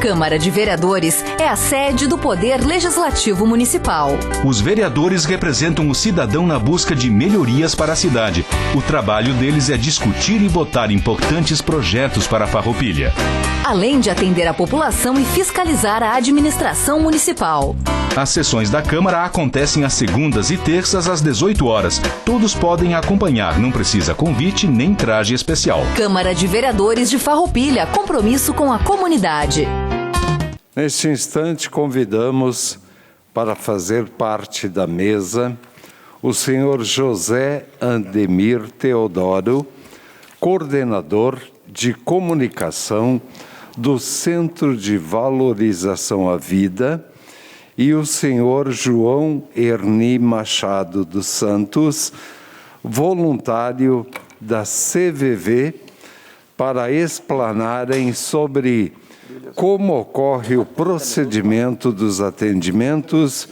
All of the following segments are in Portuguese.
Câmara de Vereadores é a sede do Poder Legislativo Municipal. Os vereadores representam o cidadão na busca de melhorias para a cidade. O trabalho deles é discutir e votar importantes projetos para a Farroupilha. Além de atender a população e fiscalizar a administração municipal. As sessões da Câmara acontecem às segundas e terças às 18 horas. Todos podem acompanhar, não precisa convite nem traje especial. Câmara de Vereadores de Farroupilha, compromisso com a comunidade. Neste instante, convidamos para fazer parte da mesa o senhor José Ademir Teodoro, coordenador de comunicação do Centro de Valorização à Vida, e o senhor João Erni Machado dos Santos, voluntário da CVV, para explanarem sobre como ocorre o procedimento dos atendimentos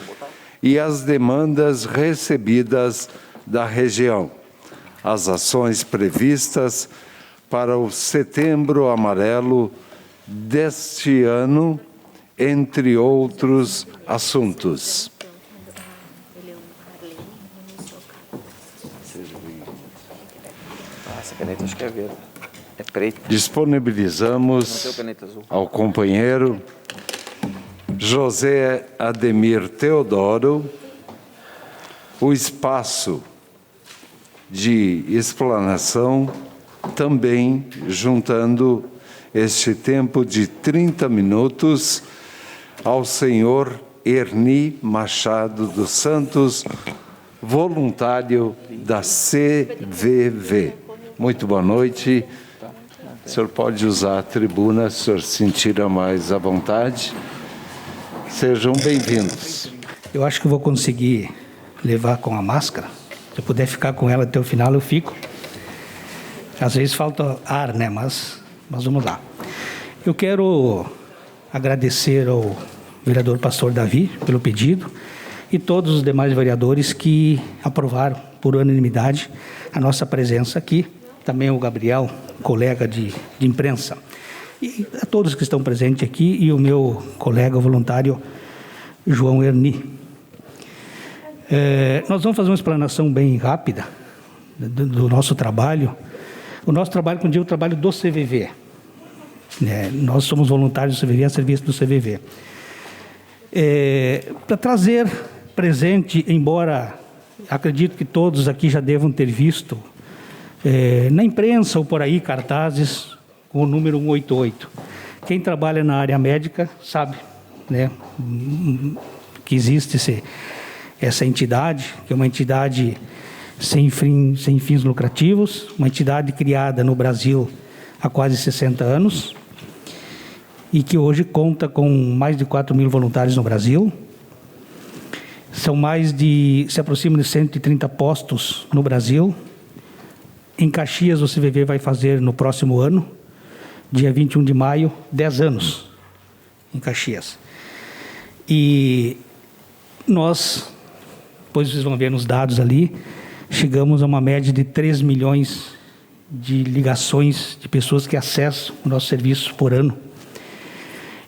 e as demandas recebidas da região, as ações previstas para o Setembro Amarelo deste ano, entre outros assuntos. Essa caneta acho que é verde. É preta. Disponibilizamos ao companheiro José Ademir Teodoro o espaço de explanação, também juntando este tempo de 30 minutos ao senhor Erni Machado dos Santos, voluntário da CVV. Muito boa noite. O senhor pode usar a tribuna se o senhor se sentir mais à vontade. Sejam bem-vindos. Eu acho que vou conseguir levar com a máscara. Se eu puder ficar com ela até o final, eu fico. Às vezes falta ar, né? Mas vamos lá. Eu quero agradecer ao vereador Pastor Davi pelo pedido e todos os demais vereadores que aprovaram por unanimidade a nossa presença aqui. Também o Gabriel, colega de imprensa. E a todos que estão presentes aqui e o meu colega voluntário João Erni. Nós vamos fazer uma explanação bem rápida do nosso trabalho. O nosso trabalho, como eu digo, é o trabalho do CVV. Nós somos voluntários do CVV, a serviço do CVV. Para trazer presente, embora acredito que todos aqui já devam ter visto, na imprensa ou por aí, cartazes com o número 188. Quem trabalha na área médica sabe, né, que existe essa entidade, que é uma entidade sem fins lucrativos, uma entidade criada no Brasil há quase 60 anos e que hoje conta com mais de 4 mil voluntários no Brasil. Se aproximam de 130 postos no Brasil. Em Caxias, o CVV vai fazer no próximo ano, dia 21 de maio, 10 anos em Caxias. E nós, depois vocês vão ver nos dados ali, chegamos a uma média de 3 milhões de ligações de pessoas que acessam o nosso serviço por ano.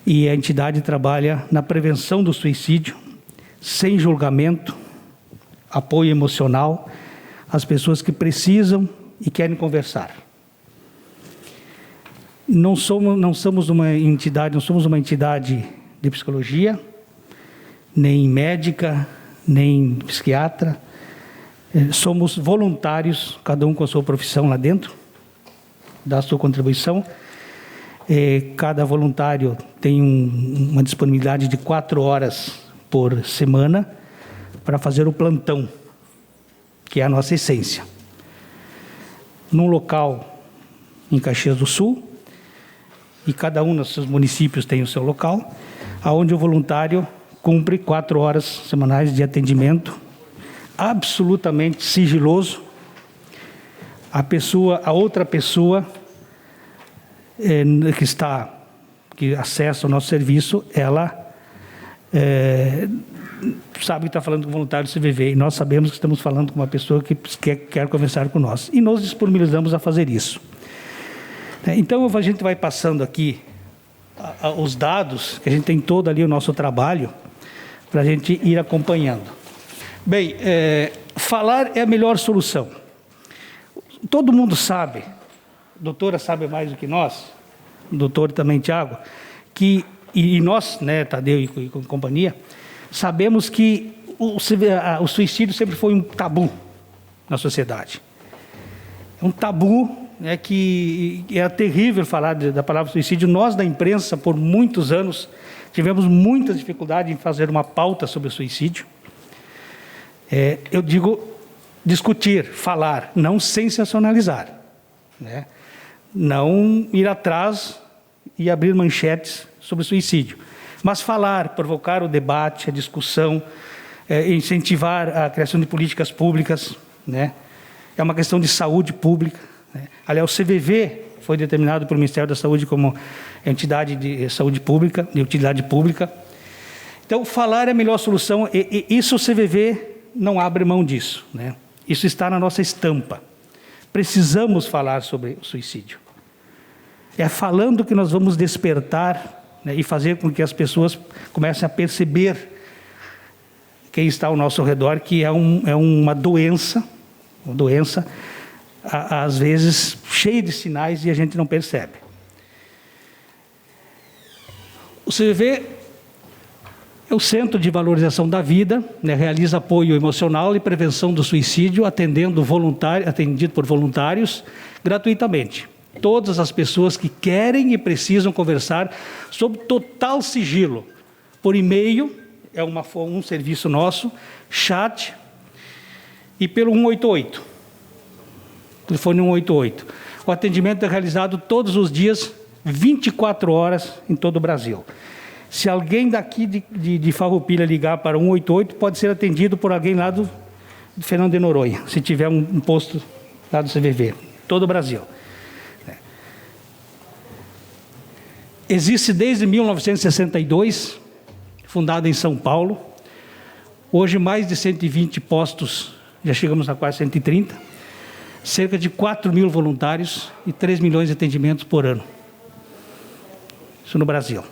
E a entidade trabalha na prevenção do suicídio, sem julgamento, apoio emocional às pessoas que precisam e querem conversar. Não somos uma entidade de psicologia, nem médica, nem psiquiatra. Somos voluntários, cada um com a sua profissão lá dentro, dá a sua contribuição. Cada voluntário tem uma disponibilidade de 4 horas por semana para fazer o plantão, que é a nossa essência. Num local em Caxias do Sul, e cada um dos seus municípios tem o seu local, onde o voluntário cumpre 4 horas semanais de atendimento, absolutamente sigiloso. A outra pessoa que acessa o nosso serviço, ela sabe que está falando com o voluntário do CVV, e nós sabemos que estamos falando com uma pessoa que quer conversar com nós, e nos disponibilizamos a fazer isso. Então, a gente vai passando aqui os dados, que a gente tem todo ali o nosso trabalho, para a gente ir acompanhando. Bem, falar é a melhor solução. Todo mundo sabe, a doutora sabe mais do que nós, o doutor também, Tiago, e nós, né, Tadeu e companhia, sabemos que o suicídio sempre foi um tabu na sociedade. É um tabu, né, que é terrível falar da palavra suicídio. Nós, da imprensa, por muitos anos, tivemos muita dificuldade em fazer uma pauta sobre o suicídio. Eu digo discutir, falar, não sensacionalizar, né? Não ir atrás e abrir manchetes sobre suicídio, mas falar, provocar o debate, a discussão, incentivar a criação de políticas públicas, né? É uma questão de saúde pública, né? Aliás, o CVV foi determinado pelo Ministério da Saúde como entidade de saúde pública, de utilidade pública. Então, falar é a melhor solução, e isso o CVV não abre mão disso, né? Isso está na nossa estampa. Precisamos falar sobre o suicídio. É falando que nós vamos despertar, né, e fazer com que as pessoas comecem a perceber quem está ao nosso redor, que é uma doença, às vezes cheia de sinais e a gente não percebe. O CVV é o Centro de Valorização da Vida, né, realiza apoio emocional e prevenção do suicídio, atendido por voluntários, gratuitamente. Todas as pessoas que querem e precisam conversar sob total sigilo, por e-mail, é um serviço nosso, chat, e pelo 188, telefone 188. O atendimento é realizado todos os dias, 24 horas, em todo o Brasil. Se alguém daqui de Farroupilha ligar para 188, pode ser atendido por alguém lá do Fernando de Noronha, se tiver um posto lá do CVV, todo o Brasil. Existe desde 1962, fundada em São Paulo. Hoje, mais de 120 postos, já chegamos a quase 130, cerca de 4.000 voluntários e 3 milhões de atendimentos por ano. Isso no Brasil.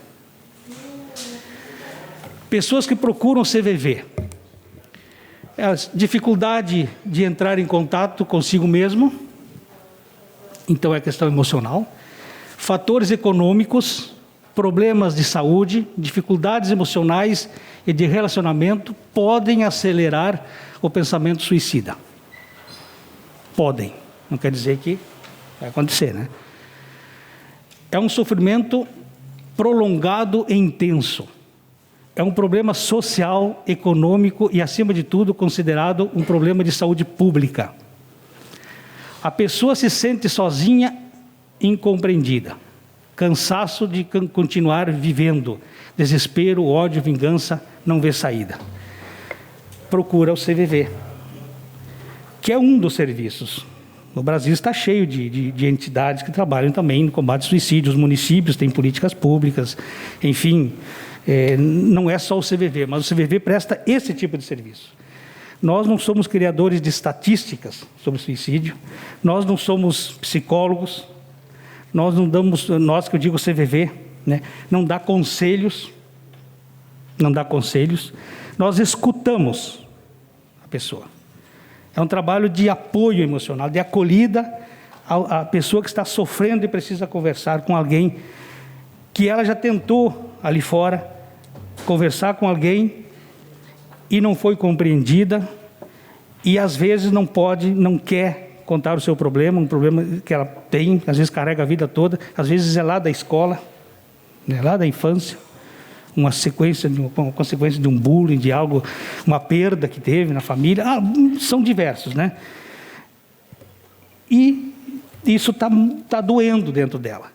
Pessoas que procuram CVV. A dificuldade de entrar em contato consigo mesmo, então é questão emocional. Fatores econômicos, problemas de saúde, dificuldades emocionais e de relacionamento podem acelerar o pensamento suicida. Podem, não quer dizer que vai acontecer, né? É um sofrimento prolongado e intenso. É um problema social, econômico e, acima de tudo, considerado um problema de saúde pública. A pessoa se sente sozinha, incompreendida, cansaço de continuar vivendo, desespero, ódio, vingança, não vê saída. Procura o CVV, que é um dos serviços. O Brasil está cheio de entidades que trabalham também no combate ao suicídio. Os municípios têm políticas públicas, enfim, não é só o CVV, mas o CVV presta esse tipo de serviço. Nós não somos criadores de estatísticas sobre suicídio, nós não somos psicólogos, nós não damos, nós que eu digo CVV, né, não dá conselhos, nós escutamos a pessoa. É um trabalho de apoio emocional, de acolhida à pessoa que está sofrendo e precisa conversar com alguém que ela já tentou ali fora conversar com alguém e não foi compreendida e às vezes não quer contar o seu problema, um problema que ela tem, às vezes carrega a vida toda, às vezes é lá da escola, né, lá da infância, uma consequência de um bullying, de algo, uma perda que teve na família, são diversos, né? E isso está doendo dentro dela,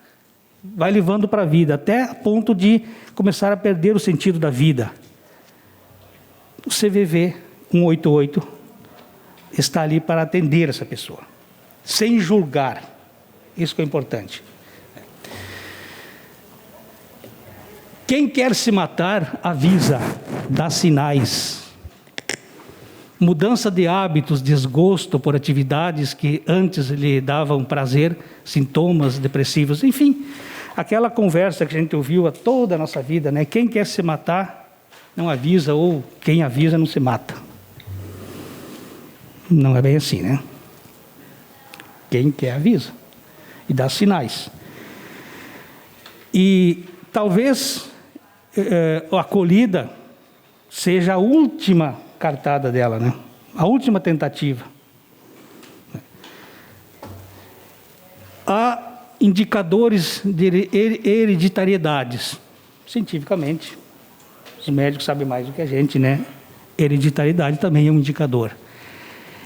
vai levando para a vida, até a ponto de começar a perder o sentido da vida. O CVV 188 está ali para atender essa pessoa, sem julgar, isso que é importante. Quem quer se matar, avisa, dá sinais. Mudança de hábitos, desgosto por atividades que antes lhe davam prazer, sintomas depressivos, enfim. Aquela conversa que a gente ouviu toda a nossa vida, né? Quem quer se matar não avisa, ou quem avisa não se mata. Não é bem assim, né? Quem quer avisa e dá sinais. E talvez a acolhida seja a última cartada dela, né? A última tentativa. Há indicadores de hereditariedades. Cientificamente, os médicos sabem mais do que a gente, né? Hereditariedade também é um indicador.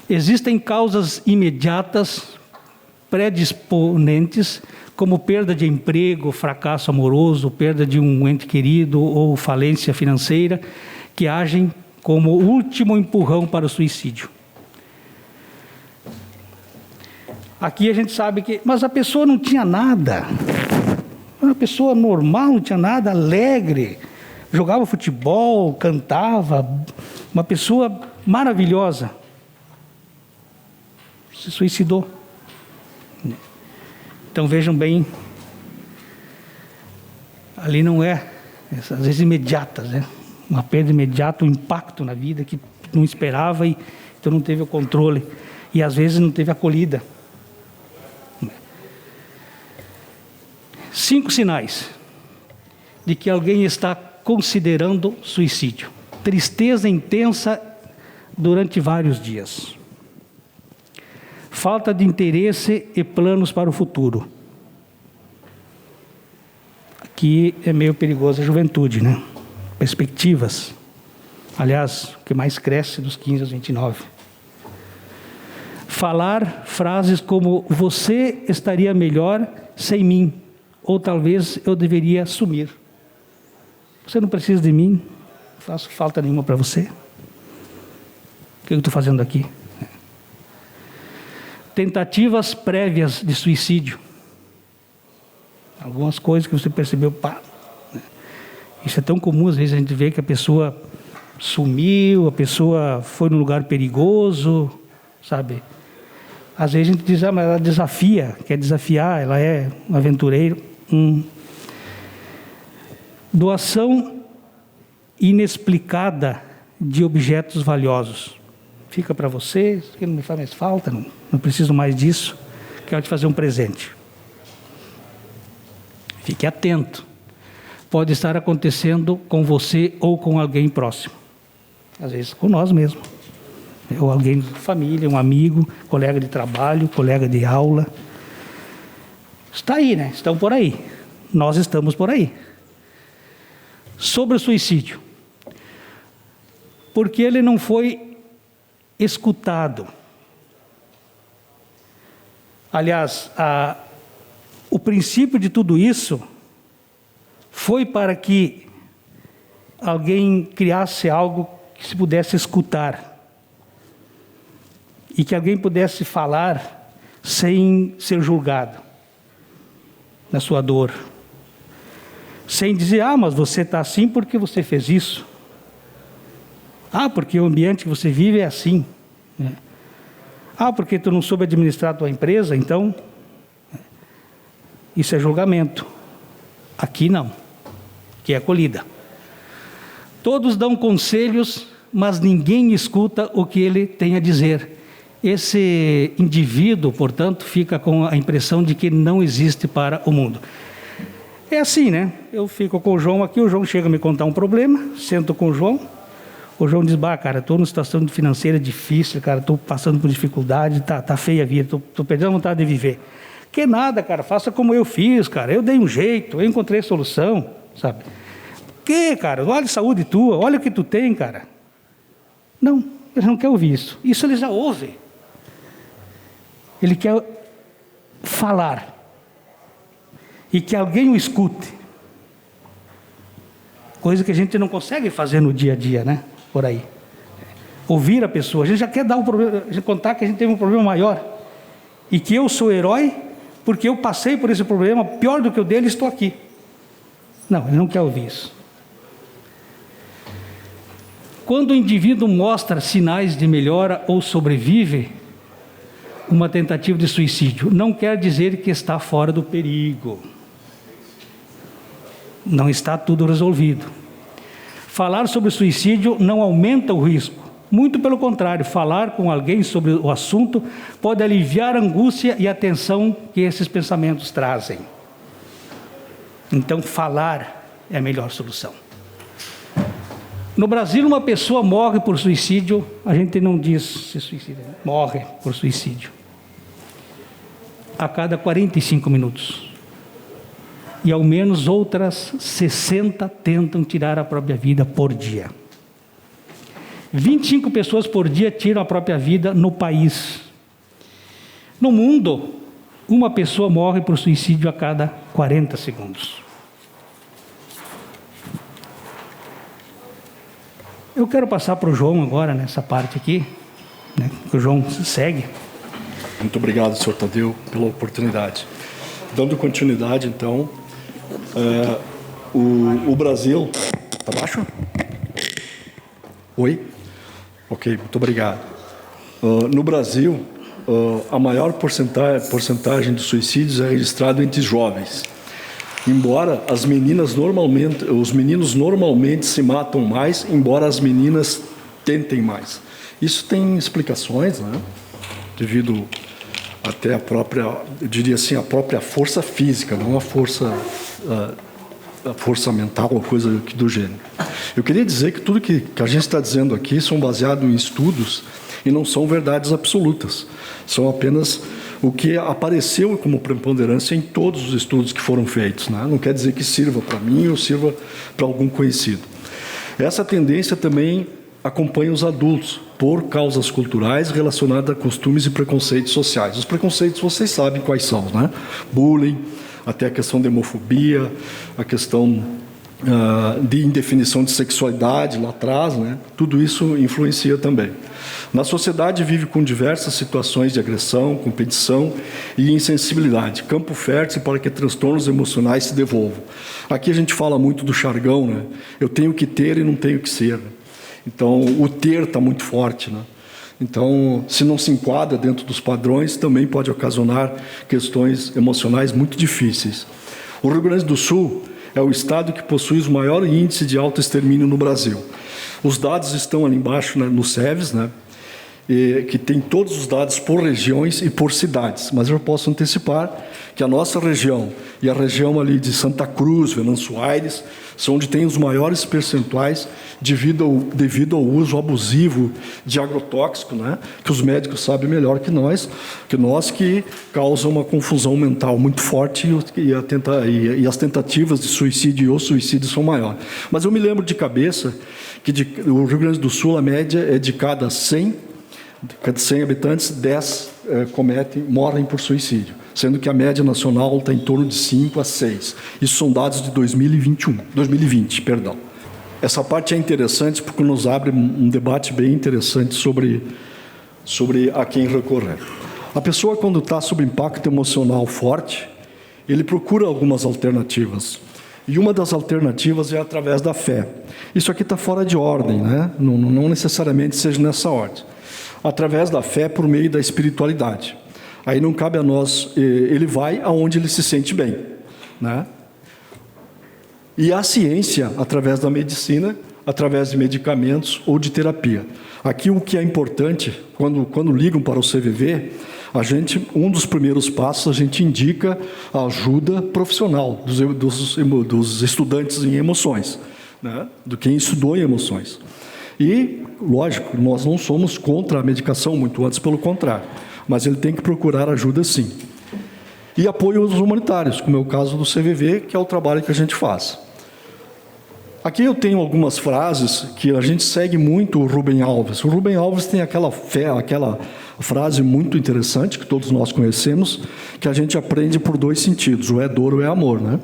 Existem causas imediatas, predisponentes, como perda de emprego, fracasso amoroso, perda de um ente querido ou falência financeira, que agem como último empurrão para o suicídio. Aqui a gente sabe que, mas a pessoa não tinha nada. Uma pessoa normal, não tinha nada, alegre, jogava futebol, cantava, uma pessoa maravilhosa. Se suicidou. Então vejam bem, ali não é, às vezes imediatas, né? Uma perda imediata, um impacto na vida que não esperava e então não teve o controle. E às vezes não teve acolhida. 5 sinais de que alguém está considerando suicídio. Tristeza intensa durante vários dias. Falta de interesse e planos para o futuro. Aqui é meio perigoso a juventude, né? Perspectivas. Aliás, o que mais cresce dos 15 aos 29. Falar frases como: você estaria melhor sem mim. Ou talvez eu deveria sumir. Você não precisa de mim, não faço falta nenhuma para você. O que eu estou fazendo aqui? Tentativas prévias de suicídio. Algumas coisas que você percebeu, isso é tão comum, às vezes a gente vê que a pessoa sumiu, a pessoa foi num lugar perigoso, sabe? Às vezes a gente diz, mas ela desafia, quer desafiar, ela é um aventureiro. Doação inexplicada de objetos valiosos. Fica para você, isso aqui não me faz mais falta, não preciso mais disso, quero te fazer um presente. Fique atento. Pode estar acontecendo com você ou com alguém próximo. Às vezes com nós mesmos. Ou alguém de família, um amigo, colega de trabalho, colega de aula. Está aí, né? Estão por aí. Nós estamos por aí. Sobre o suicídio. Porque ele não foi escutado. Aliás, o princípio de tudo isso foi para que alguém criasse algo que se pudesse escutar. E que alguém pudesse falar sem ser julgado na sua dor. Sem dizer, mas você está assim porque você fez isso. Porque o ambiente que você vive é assim. Porque tu não soube administrar a tua empresa, então isso é julgamento. Aqui não, que é acolhida. Todos dão conselhos, mas ninguém escuta o que ele tem a dizer. Esse indivíduo, portanto, fica com a impressão de que não existe para o mundo. É assim, né? Eu fico com o João aqui, o João chega a me contar um problema, sento com o João diz, cara, estou numa situação financeira difícil, cara, estou passando por dificuldade, tá feia a vida, estou perdendo a vontade de viver. Que nada, cara, faça como eu fiz, cara, eu dei um jeito, eu encontrei solução, sabe? Que, cara, olha a saúde tua, olha o que tu tem, cara. Não, ele não quer ouvir isso. Isso ele já ouve. Ele quer falar. E que alguém o escute. Coisa que a gente não consegue fazer no dia a dia, né? Por aí. Ouvir a pessoa. A gente já quer dar um problema, contar que a gente teve um problema maior. E que eu sou herói porque eu passei por esse problema pior do que o dele e estou aqui. Não, ele não quer ouvir isso. Quando o indivíduo mostra sinais de melhora ou sobrevive uma tentativa de suicídio, não quer dizer que está fora do perigo. Não está tudo resolvido. Falar sobre suicídio não aumenta o risco. Muito pelo contrário, falar com alguém sobre o assunto pode aliviar a angústia e a tensão que esses pensamentos trazem. Então, falar é a melhor solução. No Brasil, uma pessoa morre por suicídio, a gente não diz se suicida, morre por suicídio, a cada 45 minutos. E ao menos outras 60 tentam tirar a própria vida por dia. 25 pessoas por dia tiram a própria vida no país. No mundo, uma pessoa morre por suicídio a cada 40 segundos. Eu quero passar para o João agora, nessa parte aqui, né, que o João segue. Muito obrigado, senhor Tadeu, pela oportunidade. Dando continuidade, então, o Brasil... Está baixo? Oi? Ok, muito obrigado. No Brasil, a maior porcentagem de suicídios é registrado entre jovens. Embora os meninos normalmente se matam mais, embora as meninas tentem mais. Isso tem explicações, né? Devido até a própria, eu diria assim, a própria força física, não a força mental ou coisa do gênero. Eu queria dizer que tudo que a gente está dizendo aqui são baseados em estudos e não são verdades absolutas. São apenas o que apareceu como preponderância em todos os estudos que foram feitos, né? Não quer dizer que sirva para mim ou sirva para algum conhecido. Essa tendência também acompanha os adultos, por causas culturais relacionadas a costumes e preconceitos sociais. Os preconceitos vocês sabem quais são, né? Bullying, até a questão de homofobia, a questão de indefinição de sexualidade lá atrás, né? Tudo isso influencia também. Na sociedade vive com diversas situações de agressão, competição e insensibilidade, campo fértil para que transtornos emocionais se devolvam. Aqui a gente fala muito do jargão, né? Eu tenho que ter e não tenho que ser. Então, o ter está muito forte, né? Então, se não se enquadra dentro dos padrões, também pode ocasionar questões emocionais muito difíceis. O Rio Grande do Sul é o estado que possui o maior índice de autoextermínio no Brasil. Os dados estão ali embaixo, né, no SEVES, né, que tem todos os dados por regiões e por cidades. Mas eu posso antecipar que a nossa região e a região ali de Santa Cruz, Venâncio Aires, são onde tem os maiores percentuais devido ao uso abusivo de agrotóxico, né, que os médicos sabem melhor que nós que causa uma confusão mental muito forte e as tentativas de suicídio e o suicídio são maiores. Mas eu me lembro de cabeça que o Rio Grande do Sul, a média é de cada 100 habitantes, 10 morrem por suicídio, sendo que a média nacional está em torno de 5 a 6. Isso são dados de 2020, perdão. Essa parte é interessante porque nos abre um debate bem interessante sobre a quem recorrer. A pessoa, quando está sob impacto emocional forte, ele procura algumas alternativas. E uma das alternativas é através da fé. Isso aqui está fora de ordem, né? Não necessariamente seja nessa ordem. Através da fé por meio da espiritualidade. Aí não cabe a nós, ele vai aonde ele se sente bem, né? E a ciência, através da medicina, através de medicamentos ou de terapia. Aqui o que é importante, quando ligam para o CVV, um dos primeiros passos, a gente indica a ajuda profissional dos estudantes em emoções, né? Do quem estudou em emoções. E, lógico, nós não somos contra a medicação, muito antes pelo contrário, mas ele tem que procurar ajuda sim. E apoios humanitários, como é o caso do CVV, que é o trabalho que a gente faz. Aqui eu tenho algumas frases que a gente segue muito o Rubem Alves. O Rubem Alves tem aquela frase muito interessante, que todos nós conhecemos, que a gente aprende por dois sentidos, ou é dor ou é amor, né?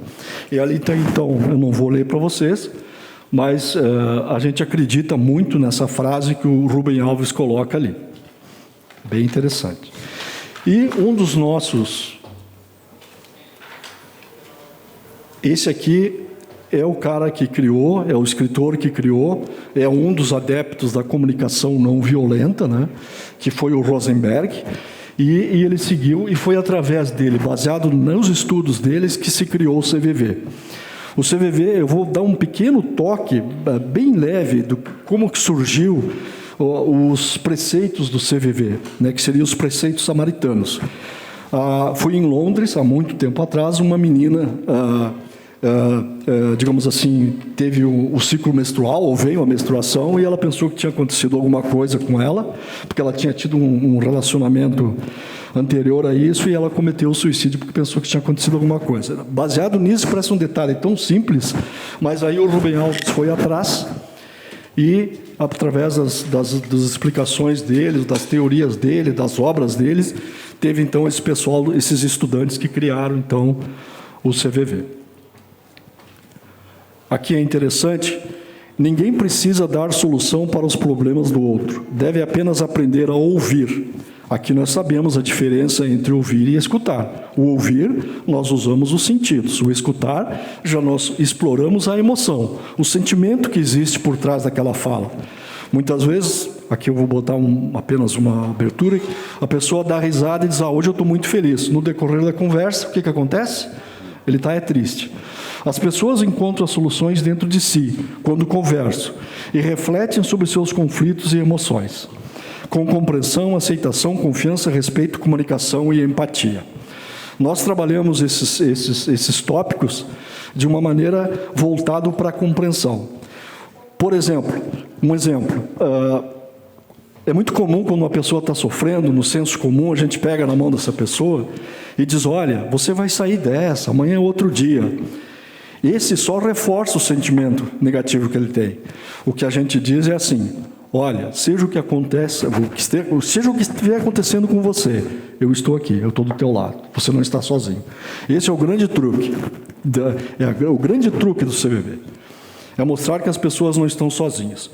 E ali tem, então, eu não vou ler para vocês, mas a gente acredita muito nessa frase que o Rubem Alves coloca ali. Bem interessante. E um dos nossos... Esse aqui é o cara que criou, é o escritor que criou, é um dos adeptos da comunicação não violenta, né? Que foi o Rosenberg, e ele seguiu, e foi através dele, baseado nos estudos deles, que se criou o CVV. O CVV, eu vou dar um pequeno toque, bem leve, do como que surgiu os preceitos do CVV, né, que seriam os preceitos samaritanos. Foi em Londres, há muito tempo atrás, uma menina, digamos assim, teve o ciclo menstrual, ou veio a menstruação, e ela pensou que tinha acontecido alguma coisa com ela, porque ela tinha tido um relacionamento anterior a isso, e ela cometeu o suicídio porque pensou que tinha acontecido alguma coisa. Baseado nisso, parece um detalhe tão simples, mas aí o Rubem Alves foi atrás, e através das explicações deles, das teorias dele, das obras deles, teve então esse pessoal, esses estudantes que criaram então o CVV. Aqui é interessante, ninguém precisa dar solução para os problemas do outro, deve apenas aprender a ouvir. Aqui nós sabemos a diferença entre ouvir e escutar. O ouvir, nós usamos os sentidos. O escutar, já nós exploramos a emoção, o sentimento que existe por trás daquela fala. Muitas vezes, aqui eu vou botar apenas uma abertura, a pessoa dá risada e diz, hoje eu estou muito feliz. No decorrer da conversa, o que acontece? Ele está triste. As pessoas encontram as soluções dentro de si, quando conversam, e refletem sobre seus conflitos e emoções, com compreensão, aceitação, confiança, respeito, comunicação e empatia. Nós trabalhamos esses tópicos de uma maneira voltada para a compreensão. Por exemplo, é muito comum quando uma pessoa está sofrendo, no senso comum, a gente pega na mão dessa pessoa e diz, olha, você vai sair dessa, amanhã é outro dia. Esse só reforça o sentimento negativo que ele tem. O que a gente diz é assim, olha, seja o que acontece, seja o que estiver acontecendo com você, eu estou aqui, eu estou do teu lado, você não está sozinho. Esse é o grande truque, o grande truque do CVV, é mostrar que as pessoas não estão sozinhas.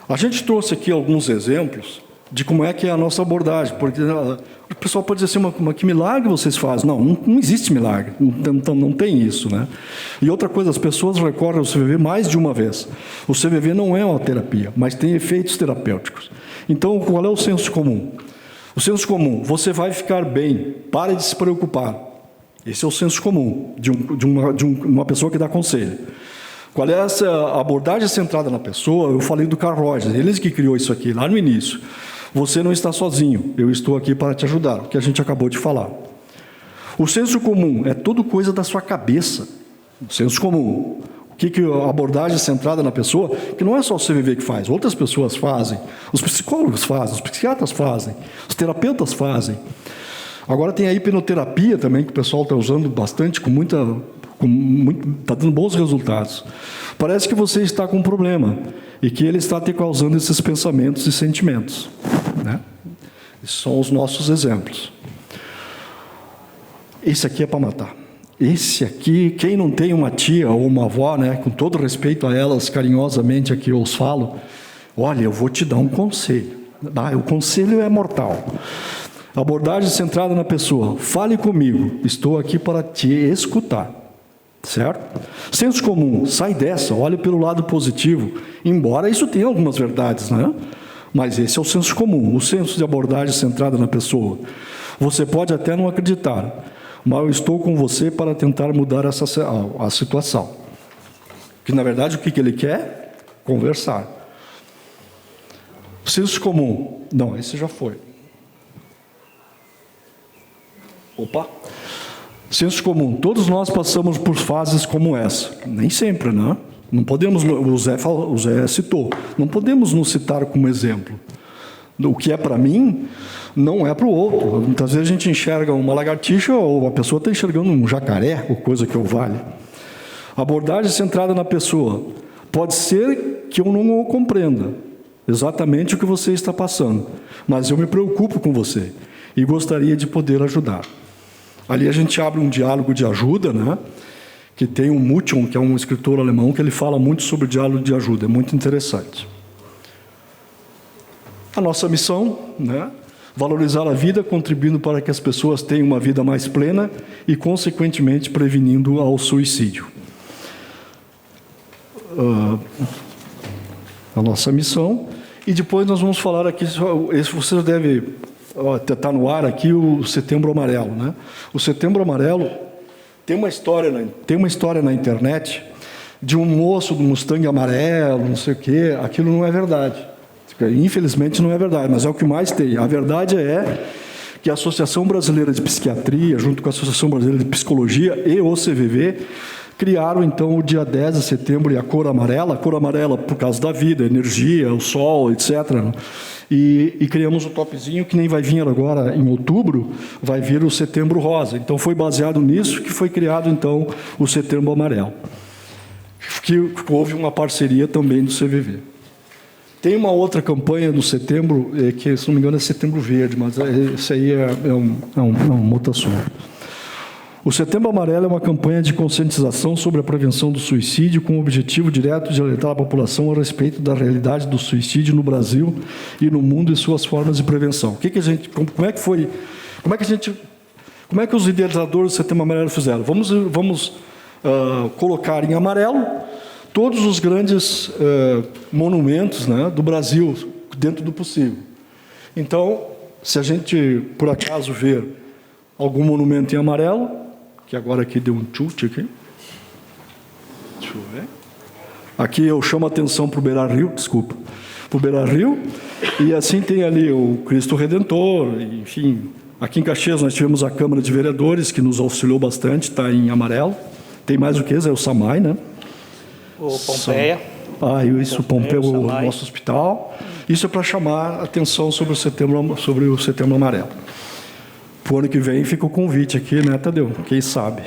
A gente trouxe aqui alguns exemplos de como é que é a nossa abordagem, porque o pessoal pode dizer assim, mas que milagre vocês fazem? Não existe milagre, não tem isso, né? E outra coisa, as pessoas recorrem ao CVV mais de uma vez. O CVV não é uma terapia, mas tem efeitos terapêuticos. Então, qual é o senso comum? O senso comum, você vai ficar bem, pare de se preocupar. Esse é o senso comum de uma pessoa que dá conselho. Qual é essa abordagem centrada na pessoa? Eu falei do Carl Rogers, ele que criou isso aqui, lá no início. Você não está sozinho, eu estou aqui para te ajudar, o que a gente acabou de falar. O senso comum é tudo coisa da sua cabeça. O senso comum. O que a abordagem centrada na pessoa, que não é só o CVV que faz, outras pessoas fazem, os psicólogos fazem, os psiquiatras fazem, os terapeutas fazem. Agora tem a hipnoterapia também, que o pessoal está usando bastante, está dando bons resultados. Parece que você está com um problema e que ele está te causando esses pensamentos e sentimentos, né? Esses são os nossos exemplos. Esse aqui é para matar. Esse aqui, quem não tem uma tia ou uma avó, né, com todo respeito a elas, carinhosamente aqui eu os falo, olha, eu vou te dar um conselho. O conselho é mortal. Abordagem centrada na pessoa. Fale comigo, estou aqui para te escutar. Certo? Senso comum, sai dessa, olhe pelo lado positivo, embora isso tenha algumas verdades, né? Mas esse é o senso comum, o senso de abordagem centrada na pessoa. Você pode até não acreditar, mas eu estou com você para tentar mudar a situação. Que, na verdade, o que ele quer? Conversar. Senso comum, não, esse já foi. Opa! Senso comum. Todos nós passamos por fases como essa. Nem sempre, né? Não podemos, o Zé citou, não podemos nos citar como exemplo. O que é para mim, não é para o outro. Muitas vezes a gente enxerga uma lagartixa ou a pessoa está enxergando um jacaré, ou coisa que eu valho. Abordagem centrada na pessoa. Pode ser que eu não o compreenda exatamente o que você está passando, mas eu me preocupo com você e gostaria de poder ajudar. Ali a gente abre um diálogo de ajuda, né? Que tem o Muttion, que é um escritor alemão, que ele fala muito sobre diálogo de ajuda, é muito interessante. A nossa missão, né? Valorizar a vida, contribuindo para que as pessoas tenham uma vida mais plena e, consequentemente, prevenindo ao suicídio. A nossa missão. E depois nós vamos falar aqui, você deve... Está no ar aqui o Setembro Amarelo, né? O Setembro Amarelo tem uma história na internet de um moço do Mustang amarelo, não sei o quê, aquilo não é verdade. Infelizmente não é verdade, mas é o que mais tem. A verdade é que a Associação Brasileira de Psiquiatria, junto com a Associação Brasileira de Psicologia e o CVV, criaram, então, o dia 10 de setembro a cor amarela por causa da vida, energia, o sol, etc. E criamos o topzinho, que nem vai vir agora em outubro, vai vir o Setembro Rosa. Então, foi baseado nisso que foi criado, então, o Setembro Amarelo, que houve uma parceria também do CVV. Tem uma outra campanha no setembro, que, se não me engano, é Setembro Verde, mas esse aí é uma outra assunto. O Setembro Amarelo é uma campanha de conscientização sobre a prevenção do suicídio com o objetivo direto de alertar a população a respeito da realidade do suicídio no Brasil e no mundo e suas formas de prevenção. Como é que os idealizadores do Setembro Amarelo fizeram? Vamos colocar em amarelo todos os grandes monumentos, né, do Brasil, dentro do possível. Então, se a gente, por acaso, ver algum monumento em amarelo, que agora aqui deu um chute aqui. Deixa eu ver. Aqui eu chamo a atenção para o Beira-Rio, para o Beira-Rio, e assim tem ali o Cristo Redentor, enfim. Aqui em Caxias nós tivemos a Câmara de Vereadores, que nos auxiliou bastante, está em amarelo. Tem mais o que? É o SAMAI, né? O Pompeia. Isso, Pompeia, o nosso hospital. Isso é para chamar a atenção sobre o Setembro Amarelo. Para o ano que vem fica o convite aqui, né, Tadeu? Quem sabe?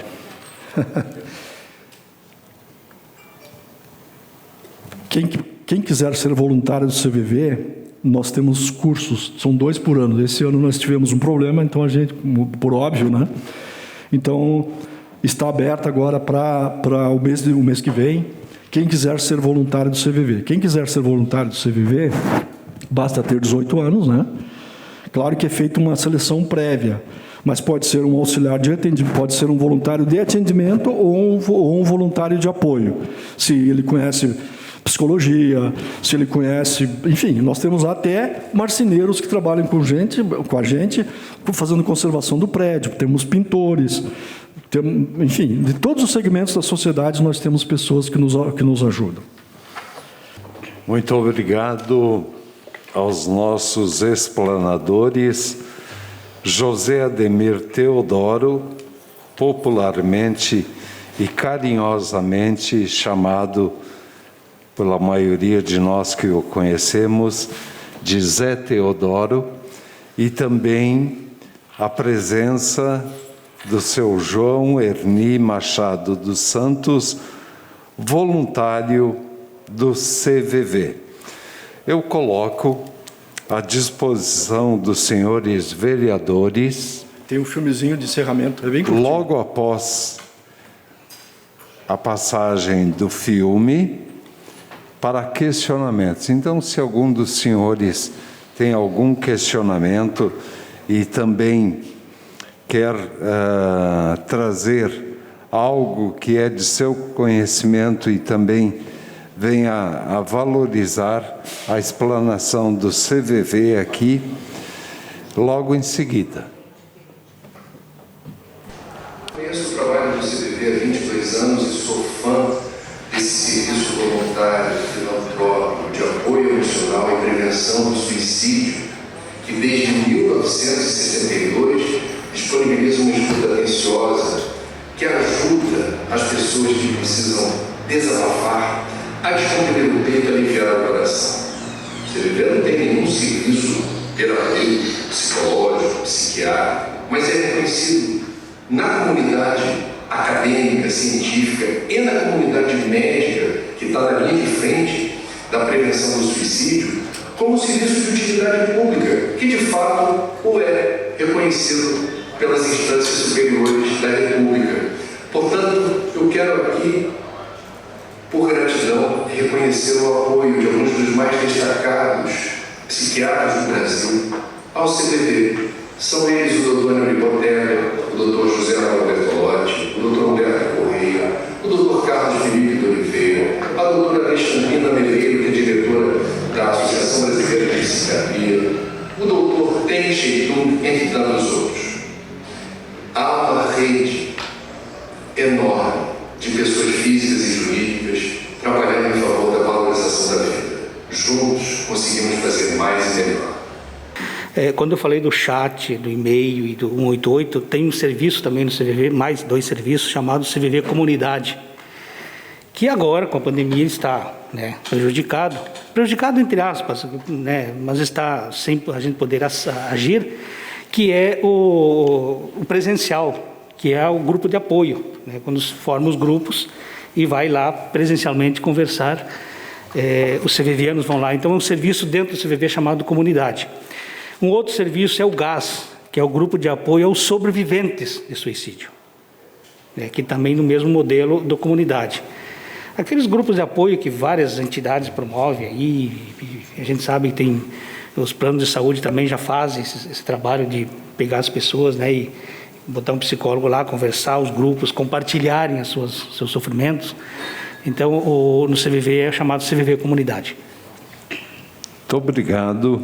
Quem quiser ser voluntário do CVV, nós temos cursos, são 2 por ano. Esse ano nós tivemos um problema, então a gente, por óbvio, né? Então, está aberto agora para o mês que vem. Quem quiser ser voluntário do CVV. Quem quiser ser voluntário do CVV, basta ter 18 anos, né? Claro que é feita uma seleção prévia, mas pode ser um auxiliar de atendimento, pode ser um voluntário de atendimento ou um voluntário de apoio. Se ele conhece psicologia, se ele conhece... Enfim, nós temos até marceneiros que trabalham com a gente, fazendo conservação do prédio, temos pintores... Enfim, de todos os segmentos da sociedade, nós temos pessoas que nos ajudam. Muito obrigado aos nossos explanadores. José Ademir Teodoro, popularmente e carinhosamente chamado, pela maioria de nós que o conhecemos, de Zé Teodoro, e também a presença do seu João Erni Machado dos Santos, voluntário do CVV. Eu coloco à disposição dos senhores vereadores... Tem um filmezinho de encerramento, é bem curtinho. Logo após a passagem do filme, para questionamentos. Então, se algum dos senhores tem algum questionamento e também quer trazer algo que é de seu conhecimento e também venha a valorizar a explanação do CVV aqui, logo em seguida. Conheço o trabalho do CVV há 22 anos e sou fã desse serviço voluntário, filantrópico, de apoio emocional e prevenção do suicídio, que desde 1962 disponibiliza uma escuta atenciosa que ajuda as pessoas que precisam desabafar a descomprimir o peito e aliviar o coração. O CVV não tem nenhum serviço terapêutico, psicológico, psiquiátrico, mas é reconhecido na comunidade acadêmica, científica e na comunidade médica, que está na linha de frente da prevenção do suicídio, como serviço de utilidade pública, que de fato o é, reconhecido pelas instâncias superiores da República. Portanto, eu quero aqui, por gratidão, reconhecer o apoio de alguns dos mais destacados psiquiatras do Brasil ao CVV. São eles o Dr. Neuri Botega, o Dr. José Manuel Bertolotti, o Dr. Humberto Correia, o Dr. Carlos Felipe de Oliveira, a Dra. Alexandrina Meveiro, que é diretora da Associação Brasileira de Psiquiatria, o Dr. Ten Sheitung, entre tantos outros. Há uma rede enorme de pessoas físicas e jurídicas ser mais e melhor. Quando eu falei do chat, do e-mail e do 188, tem um serviço também no CVV, mais 2 serviços, chamado CVV Comunidade, que agora, com a pandemia, está prejudicado entre aspas, mas está sem a gente poder agir, que é o presencial, que é o grupo de apoio, quando forma os grupos e vai lá presencialmente conversar, os CVVianos vão lá. Então é um serviço dentro do CVV chamado Comunidade. Um outro serviço é o GAS, que é o grupo de apoio aos sobreviventes de suicídio, que também no mesmo modelo da Comunidade. Aqueles grupos de apoio que várias entidades promovem aí, a gente sabe que tem os planos de saúde também já fazem esse trabalho de pegar as pessoas, e botar um psicólogo lá, conversar, os grupos, compartilharem seus sofrimentos. Então, no CVV é chamado CVV Comunidade. Muito obrigado.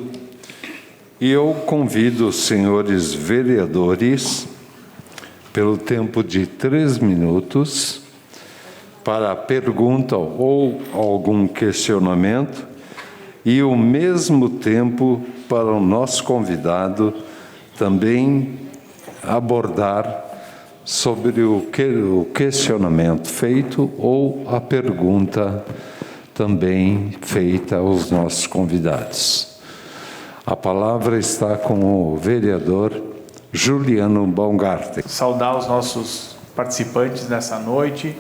E eu convido os senhores vereadores, pelo tempo de 3 minutos, para a pergunta ou algum questionamento, e o mesmo tempo para o nosso convidado também abordar sobre o questionamento feito ou a pergunta também feita aos nossos convidados. A palavra está com o vereador Juliano Baumgarten. Saudar os nossos participantes nessa noite.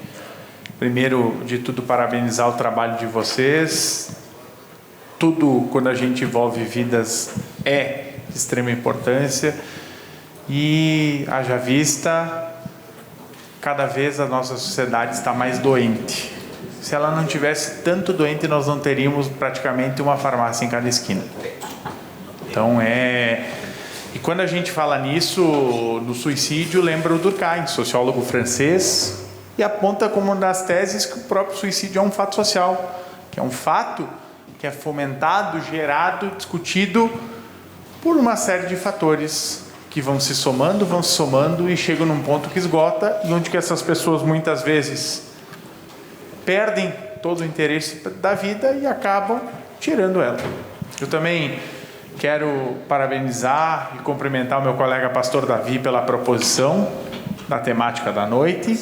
Primeiro de tudo, parabenizar o trabalho de vocês. Tudo, quando a gente envolve vidas, é de extrema importância. E, haja vista, cada vez a nossa sociedade está mais doente. Se ela não tivesse tanto doente, nós não teríamos praticamente uma farmácia em cada esquina. Então, E quando a gente fala nisso, no suicídio, lembra o Durkheim, sociólogo francês, e aponta como uma das teses que o próprio suicídio é um fato social, que é um fato que é fomentado, gerado, discutido por uma série de fatores que vão se somando e chegam num ponto que esgota, e onde que essas pessoas muitas vezes perdem todo o interesse da vida e acabam tirando ela. Eu também quero parabenizar e cumprimentar o meu colega pastor Davi pela proposição da temática da noite.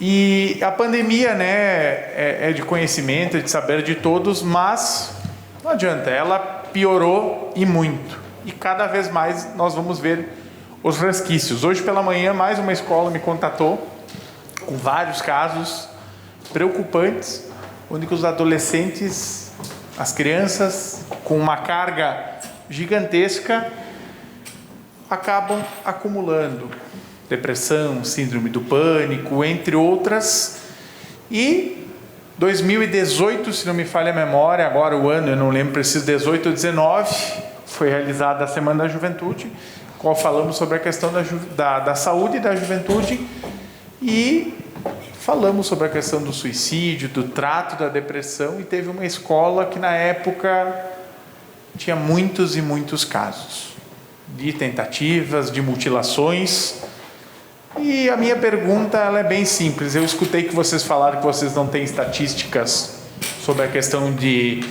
E a pandemia, é de conhecimento, é de saber de todos, mas não adianta, ela piorou e muito. E cada vez mais nós vamos ver os resquícios. Hoje pela manhã, mais uma escola me contatou com vários casos preocupantes, onde os adolescentes, as crianças, com uma carga gigantesca, acabam acumulando depressão, síndrome do pânico, entre outras. E 2018, se não me falha a memória, agora o ano, eu não lembro preciso, 18 ou 19, foi realizada a Semana da Juventude, qual falamos sobre a questão da saúde e da juventude, e falamos sobre a questão do suicídio, do trato da depressão, e teve uma escola que na época tinha muitos e muitos casos de tentativas, de mutilações. E a minha pergunta, ela é bem simples. Eu escutei que vocês falaram que vocês não têm estatísticas sobre a questão de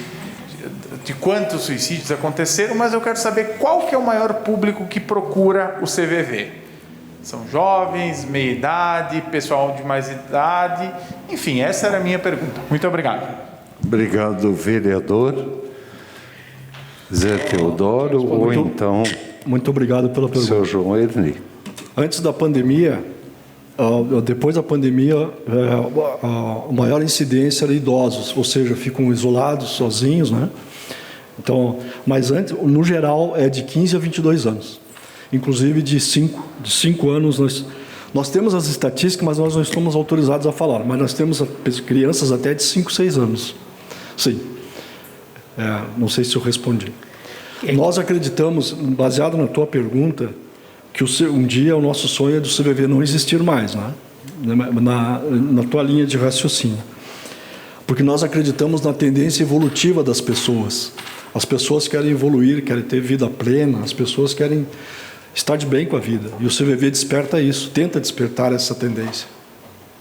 quantos suicídios aconteceram, mas eu quero saber qual que é o maior público que procura o CVV. São jovens, meia-idade, pessoal de mais idade, enfim, essa era a minha pergunta. Muito obrigado. Obrigado, vereador Zé Teodoro, ou então... Muito obrigado pela pergunta. Seu João Erni. Antes da pandemia, depois da pandemia, a maior incidência era idosos, ou seja, ficam isolados, sozinhos, Então, mas antes, no geral, é de 15 a 22 anos. Inclusive de 5 anos, nós temos as estatísticas, mas nós não estamos autorizados a falar. Mas nós temos crianças até de 5, 6 anos. Sim. Não sei se eu respondi. Nós acreditamos, baseado na tua pergunta, que um dia o nosso sonho é do CVV não existir mais, na tua linha de raciocínio. Porque nós acreditamos na tendência evolutiva das pessoas. As pessoas querem evoluir, querem ter vida plena, as pessoas querem estar de bem com a vida. E o CVV desperta isso, tenta despertar essa tendência.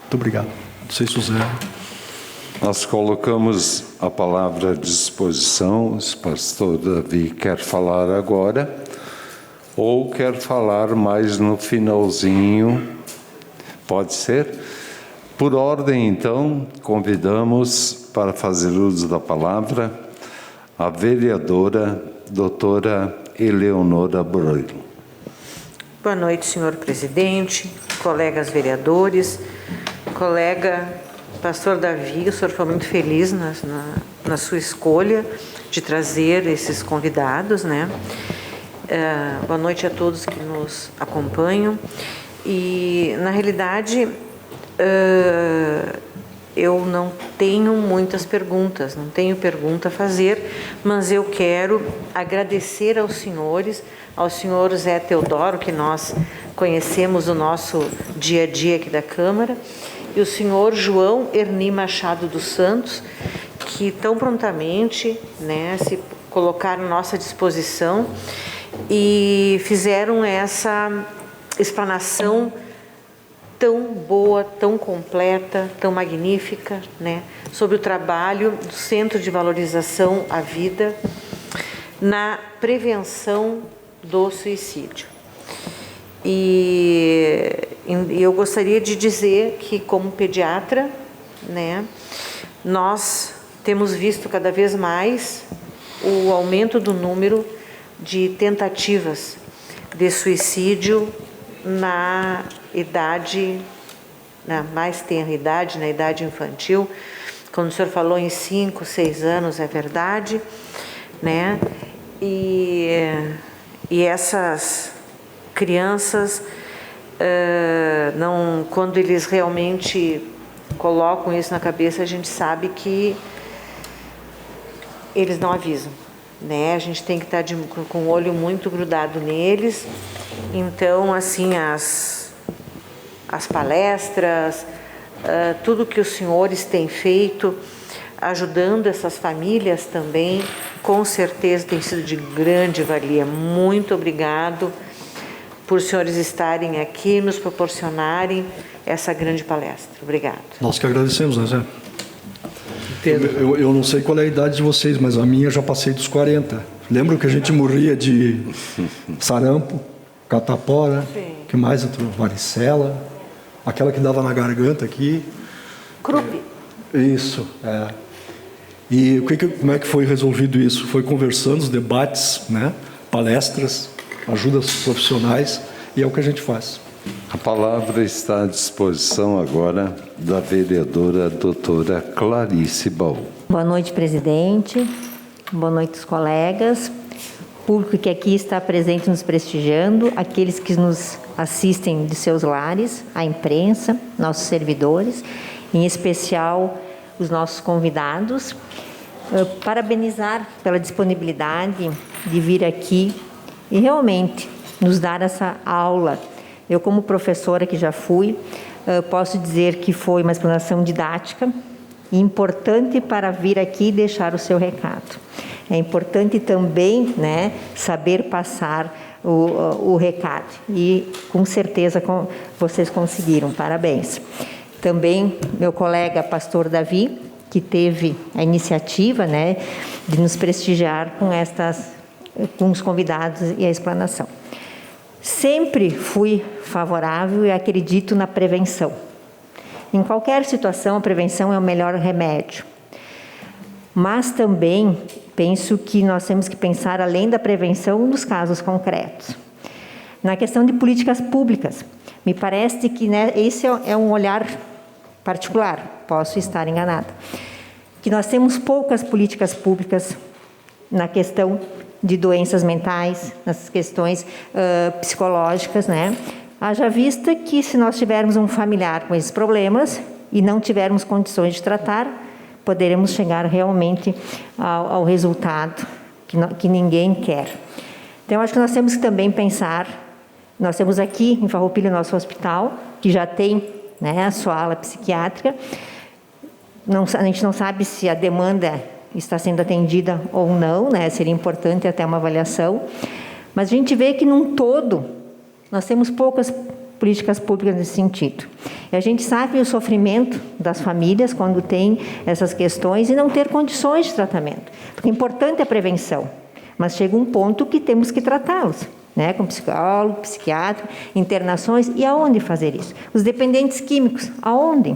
Muito obrigado. Não sei se o Zé... Nós colocamos a palavra à disposição. Se o pastor Davi quer falar agora ou quer falar mais no finalzinho, pode ser? Por ordem, então, convidamos para fazer uso da palavra a vereadora doutora Eleonora Broilo. Boa noite, senhor presidente, colegas vereadores, colega pastor Davi. O senhor foi muito feliz na sua escolha de trazer esses convidados, né? Boa noite a todos que nos acompanham. E, na realidade, eu não tenho muitas perguntas, não tenho pergunta a fazer, mas eu quero agradecer aos senhores, ao senhor Zé Teodoro, que nós conhecemos o nosso dia a dia aqui da Câmara, e o senhor João Erni Machado dos Santos, que tão prontamente, né, se colocaram à nossa disposição e fizeram essa explanação tão boa, tão completa, tão magnífica, né, sobre o trabalho do Centro de Valorização à Vida na prevenção do suicídio. E eu gostaria de dizer que, como pediatra, né, nós temos visto cada vez mais o aumento do número de tentativas de suicídio na idade, na mais tenra idade, na idade infantil. Quando o senhor falou em 5, 6 anos, é verdade, né? E essas crianças, quando eles realmente colocam isso na cabeça, a gente sabe que eles não avisam, né? A gente tem que estar com o olho muito grudado neles. Então, assim, as palestras, tudo que os senhores têm feito, ajudando essas famílias também, com certeza tem sido de grande valia. Muito obrigado por os senhores estarem aqui, nos proporcionarem essa grande palestra. Obrigado. Nós que agradecemos, né, Zé? Eu não sei qual é a idade de vocês, mas a minha já passei dos 40. Lembro que a gente morria de sarampo, catapora, que mais? Varicela, aquela que dava na garganta aqui. Krupp. Isso, E como é que foi resolvido isso? Foi conversando, os debates, né? Palestras, ajudas profissionais, e é o que a gente faz. A palavra está à disposição agora da vereadora doutora Clarice Baú. Boa noite, presidente. Boa noite, os colegas. Público que aqui está presente nos prestigiando, aqueles que nos assistem de seus lares, a imprensa, nossos servidores, em especial os nossos convidados. Parabenizar pela disponibilidade de vir aqui e realmente nos dar essa aula. Eu, como professora que já fui, posso dizer que foi uma explanação didática e importante para vir aqui e deixar o seu recado. É importante também, né, saber passar o recado. E, com certeza, vocês conseguiram. Parabéns. Também, meu colega pastor Davi, que teve a iniciativa, né, de nos prestigiar com os convidados e a explanação. Sempre fui favorável e acredito na prevenção. Em qualquer situação, a prevenção é o melhor remédio. Mas também penso que nós temos que pensar além da prevenção nos casos concretos. Na questão de políticas públicas, me parece que, né, esse é um olhar particular, posso estar enganada, que nós temos poucas políticas públicas na questão de doenças mentais, nas questões psicológicas, né? Haja vista que, se nós tivermos um familiar com esses problemas e não tivermos condições de tratar, poderemos chegar realmente ao resultado que ninguém quer. Então, acho que nós temos que também pensar, nós temos aqui em Farroupilha o nosso hospital, que já tem, né, a sua ala psiquiátrica. A gente não sabe se a demanda está sendo atendida ou não, né? Seria importante até uma avaliação. Mas a gente vê que, num todo, nós temos poucas políticas públicas nesse sentido. E a gente sabe o sofrimento das famílias quando tem essas questões e não ter condições de tratamento. Porque é importante a prevenção, mas chega um ponto que temos que tratá-los, né? Com psicólogo, psiquiatra, internações. E aonde fazer isso? Os dependentes químicos, aonde?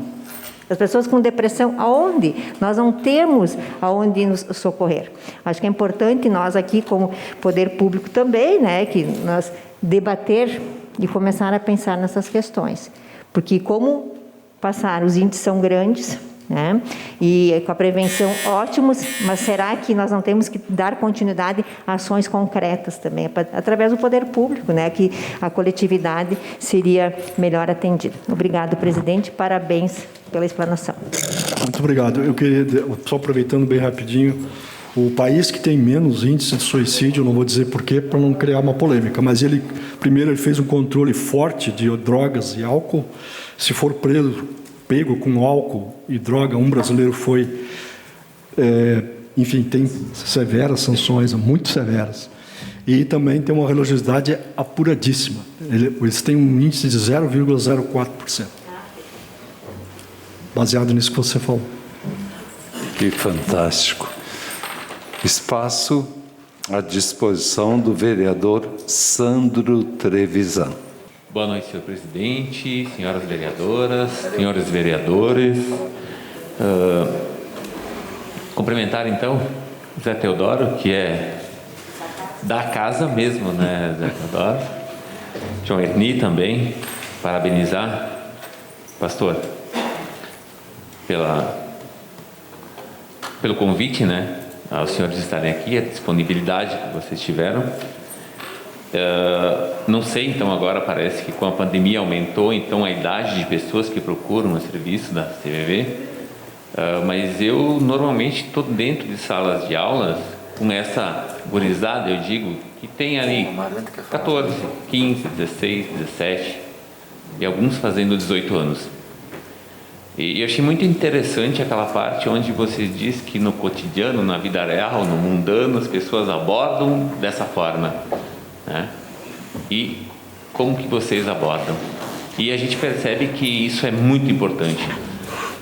As pessoas com depressão, aonde? Nós não temos aonde nos socorrer. Acho que é importante nós aqui, como poder público também, né, que nós debater e começar a pensar nessas questões. Porque como passar, os índices são grandes, né, e com a prevenção ótimos, mas será que nós não temos que dar continuidade a ações concretas também, através do poder público, né, que a coletividade seria melhor atendida. Obrigado, presidente, parabéns pela explanação. Muito obrigado. Eu queria, só aproveitando bem rapidinho, o país que tem menos índice de suicídio, não vou dizer porquê, para não criar uma polêmica, mas primeiro ele fez um controle forte de drogas e álcool. Se for pego com álcool e droga, um brasileiro foi, enfim, tem severas sanções, muito severas. E também tem uma religiosidade apuradíssima. Eles têm um índice de 0,04%. Baseado nisso que você falou. Que fantástico. Espaço à disposição do vereador Sandro Trevisan. Boa noite, senhor presidente, senhoras vereadoras, senhores vereadores. Cumprimentar, então, Zé Teodoro, que é da casa mesmo, né, Zé Teodoro. João Erni também, parabenizar, pastor, pelo convite, né, aos senhores estarem aqui, a disponibilidade que vocês tiveram. Não sei, então agora parece que com a pandemia aumentou então a idade de pessoas que procuram o serviço da CVV, mas eu normalmente estou dentro de salas de aulas com essa gurizada, eu digo, que tem ali 14, 15, 16, 17 e alguns fazendo 18 anos. E eu achei muito interessante aquela parte onde você diz que no cotidiano, na vida real, no mundano, as pessoas abordam dessa forma, né? E como que vocês abordam? E a gente percebe que isso é muito importante,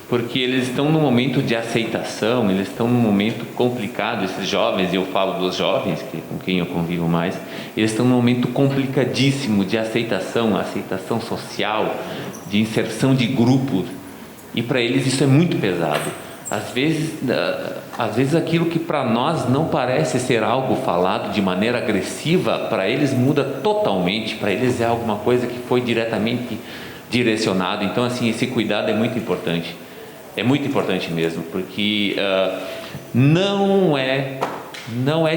porque eles estão num momento de aceitação, eles estão num momento complicado, esses jovens, e eu falo dos jovens, com quem eu convivo mais, eles estão num momento complicadíssimo de aceitação social, de inserção de grupos. E para eles isso é muito pesado. Às vezes aquilo que para nós não parece ser algo falado de maneira agressiva, para eles muda totalmente. Para eles é alguma coisa que foi diretamente direcionado. Então, assim, esse cuidado é muito importante. É muito importante mesmo, porque não é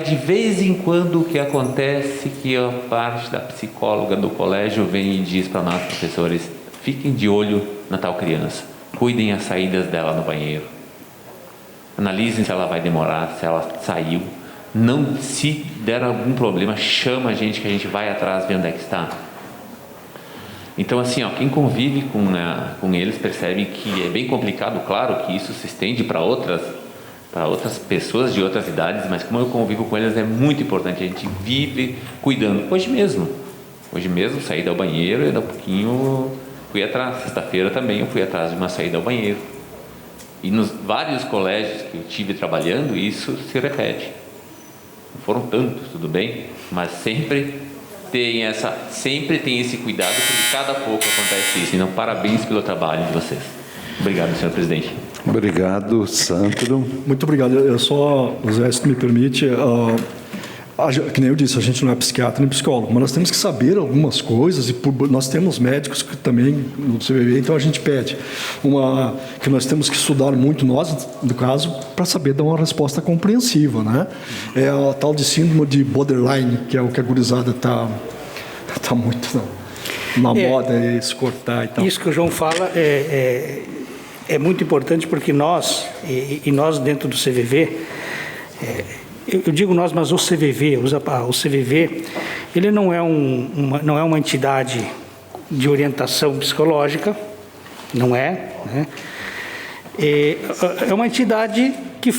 de vez em quando que acontece que a parte da psicóloga do colégio vem e diz para nós, professores, fiquem de olho na tal criança. Cuidem as saídas dela no banheiro. Analisem se ela vai demorar, se ela saiu. Não, se der algum problema, chama a gente que a gente vai atrás ver onde é que está. Então, assim, quem convive com eles percebe que é bem complicado. Claro que isso se estende para outras pessoas de outras idades, mas como eu convivo com eles é muito importante. A gente vive cuidando. Hoje mesmo saí do banheiro e daqui a pouquinho fui atrás. Sexta-feira também eu fui atrás de uma saída ao banheiro. E nos vários colégios que eu tive trabalhando, isso se repete. Não foram tantos, tudo bem, mas sempre tem esse cuidado, porque cada pouco acontece isso. Então, parabéns pelo trabalho de vocês. Obrigado, senhor presidente. Obrigado, Sandro. Muito obrigado. Eu só, José, se me permite, que nem eu disse, a gente não é psiquiatra nem psicólogo, mas nós temos que saber algumas coisas, e nós temos médicos que também no CVV, então a gente pede que nós temos que estudar muito, nós, no caso, para saber dar uma resposta compreensiva, né? É a tal de síndrome de borderline, que é o que a gurizada está muito na moda, se cortar e tal. Isso que o João fala é muito importante, porque nós dentro do CVV, eu digo nós, mas o CVV, ele não é uma entidade de orientação psicológica, não é, né? É uma entidade que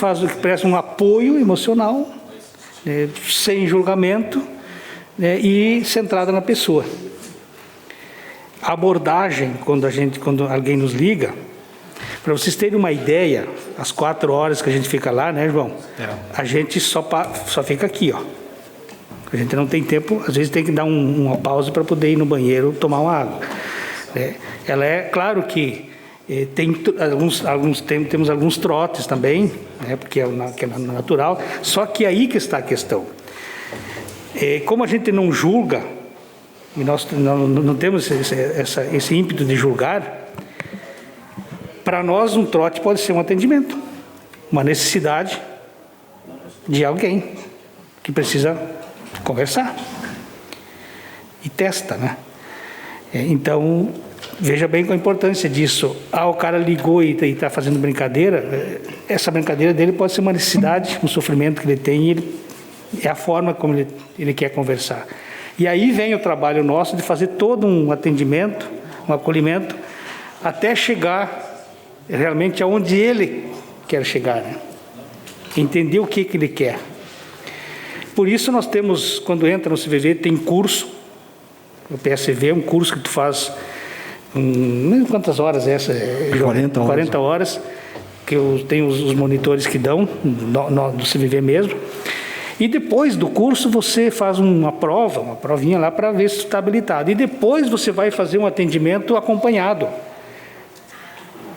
presta um apoio emocional, né, sem julgamento, né, e centrada na pessoa. A abordagem, quando alguém nos liga, para vocês terem uma ideia, as 4 horas que a gente fica lá, né, João? A gente só fica aqui, ó. A gente não tem tempo, às vezes tem que dar uma pausa para poder ir no banheiro tomar uma água. Né? Ela é, claro que temos alguns trotes também, né, porque é natural, só que aí que está a questão. Como a gente não julga, e nós não temos esse ímpeto de julgar, para nós um trote pode ser um atendimento, uma necessidade de alguém que precisa conversar e testa, né? Então, veja bem qual a importância disso. O cara ligou e está fazendo brincadeira, essa brincadeira dele pode ser uma necessidade, um sofrimento que ele tem, é a forma como ele quer conversar. E aí vem o trabalho nosso de fazer todo um atendimento, um acolhimento, até chegar realmente aonde ele quer chegar, né? Entender o que ele quer. Por isso nós temos, quando entra no CVV, tem curso, o PSV é um curso que tu faz, quantas horas é essa? 40 horas, que eu tenho os monitores que dão, do CVV mesmo. E depois do curso você faz uma provinha lá para ver se está habilitado. E depois você vai fazer um atendimento acompanhado.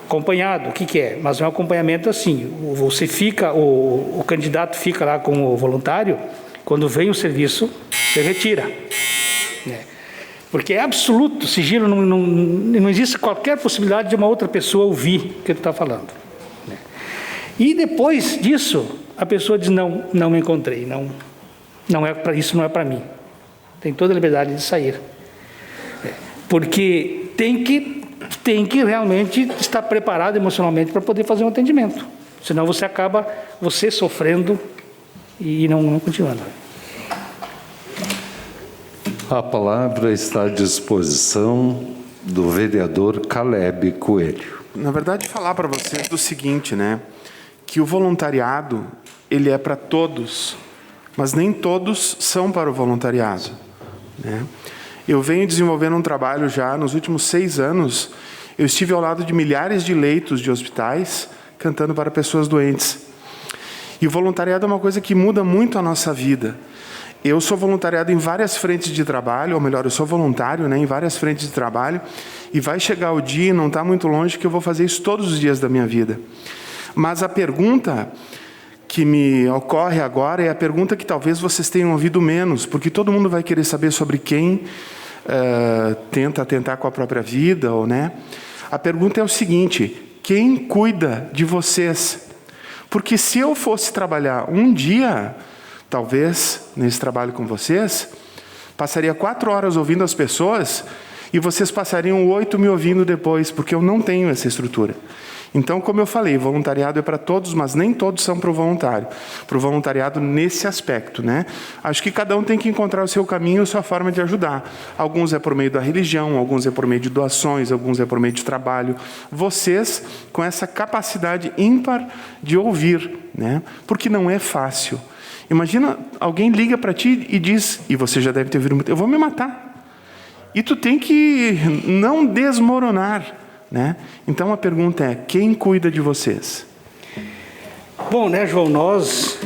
Acompanhado, o que é? Mas é um acompanhamento assim, você fica, o candidato fica lá com o voluntário, quando vem o serviço, você retira. Né? Porque é absoluto sigilo, não existe qualquer possibilidade de uma outra pessoa ouvir o que tu está falando. Né? E depois disso, a pessoa diz, não me encontrei, isso não é para mim. Tem toda a liberdade de sair. Porque tem que realmente estar preparado emocionalmente para poder fazer um atendimento. Senão você acaba sofrendo e não continuando. A palavra está à disposição do vereador Caleb Coelho. Na verdade, falar para vocês do seguinte, né? Que o voluntariado, ele é para todos, mas nem todos são para o voluntariado. Né? Eu venho desenvolvendo um trabalho já nos últimos 6 anos. Eu estive ao lado de milhares de leitos de hospitais cantando para pessoas doentes. E o voluntariado é uma coisa que muda muito a nossa vida. Eu sou voluntariado em várias frentes de trabalho, ou melhor, eu sou voluntário, né, em várias frentes de trabalho, e vai chegar o dia, não está muito longe, que eu vou fazer isso todos os dias da minha vida. Mas a pergunta que me ocorre agora é a pergunta que talvez vocês tenham ouvido menos, porque todo mundo vai querer saber sobre quem tenta atentar com a própria vida, ou, né? A pergunta é o seguinte: quem cuida de vocês? Porque se eu fosse trabalhar um dia, talvez, nesse trabalho com vocês, passaria 4 horas ouvindo as pessoas e vocês passariam 8 me ouvindo depois, porque eu não tenho essa estrutura. Então, como eu falei, voluntariado é para todos, mas nem todos são para o voluntário. Para o voluntariado nesse aspecto, né? Acho que cada um tem que encontrar o seu caminho, a sua forma de ajudar. Alguns é por meio da religião, alguns é por meio de doações, alguns é por meio de trabalho. Vocês, com essa capacidade ímpar de ouvir, né? Porque não é fácil. Imagina, alguém liga para ti e diz, e você já deve ter ouvido muito, eu vou me matar. E tu tem que não desmoronar. Né? Então a pergunta é: quem cuida de vocês? Bom, né, João, nós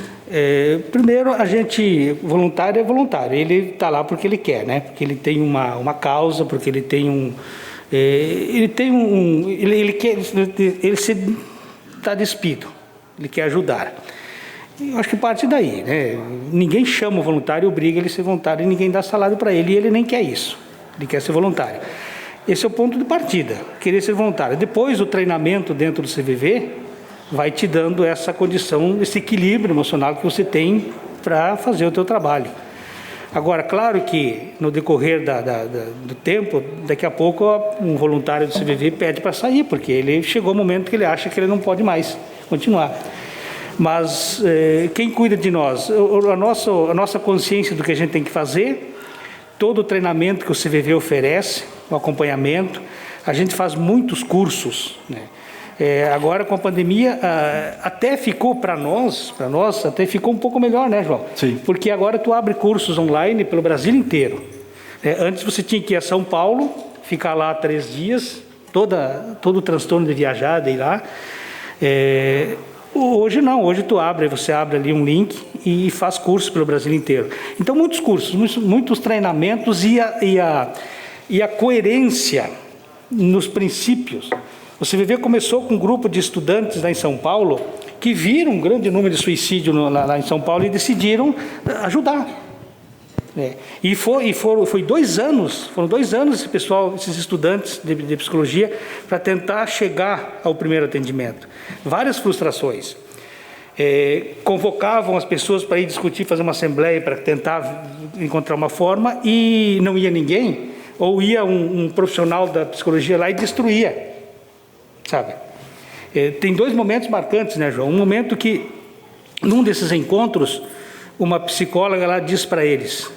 primeiro a gente voluntário é voluntário, ele está lá porque ele quer, né? Porque ele tem uma causa, porque ele tem ele quer, ele se está despido, ele quer ajudar. Eu acho que parte daí, né? Ninguém chama o voluntário, obriga ele a ser voluntário, e ninguém dá salário para ele, e ele nem quer isso, ele quer ser voluntário. Esse é o ponto de partida, querer ser voluntário. Depois, o treinamento dentro do CVV vai te dando essa condição, esse equilíbrio emocional que você tem para fazer o teu trabalho. Agora, claro que no decorrer do tempo, daqui a pouco um voluntário do CVV pede para sair, porque ele chegou o momento que ele acha que ele não pode mais continuar. Mas quem cuida de nós? A nossa consciência do que a gente tem que fazer, todo o treinamento que o CVV oferece, o acompanhamento, a gente faz muitos cursos, né? Agora com a pandemia até ficou para nós até ficou um pouco melhor, né, João? Sim. Porque agora tu abre cursos online pelo Brasil inteiro. Antes você tinha que ir a São Paulo ficar lá 3 dias, todo o transtorno de viajar, de ir lá. Hoje não, hoje você abre ali um link e faz cursos pelo Brasil inteiro. Então, muitos cursos, muitos treinamentos e a coerência nos princípios. O CVV começou com um grupo de estudantes lá em São Paulo que viram um grande número de suicídio lá em São Paulo e decidiram ajudar. E foi 2 anos, foram 2 anos esses estudantes de psicologia para tentar chegar ao primeiro atendimento. Várias frustrações. Convocavam as pessoas para ir discutir, fazer uma assembleia para tentar encontrar uma forma e não ia ninguém, ou ia um profissional da psicologia lá e destruía, sabe? Tem 2 momentos marcantes, né, João? Um momento que, num desses encontros, uma psicóloga lá diz para eles: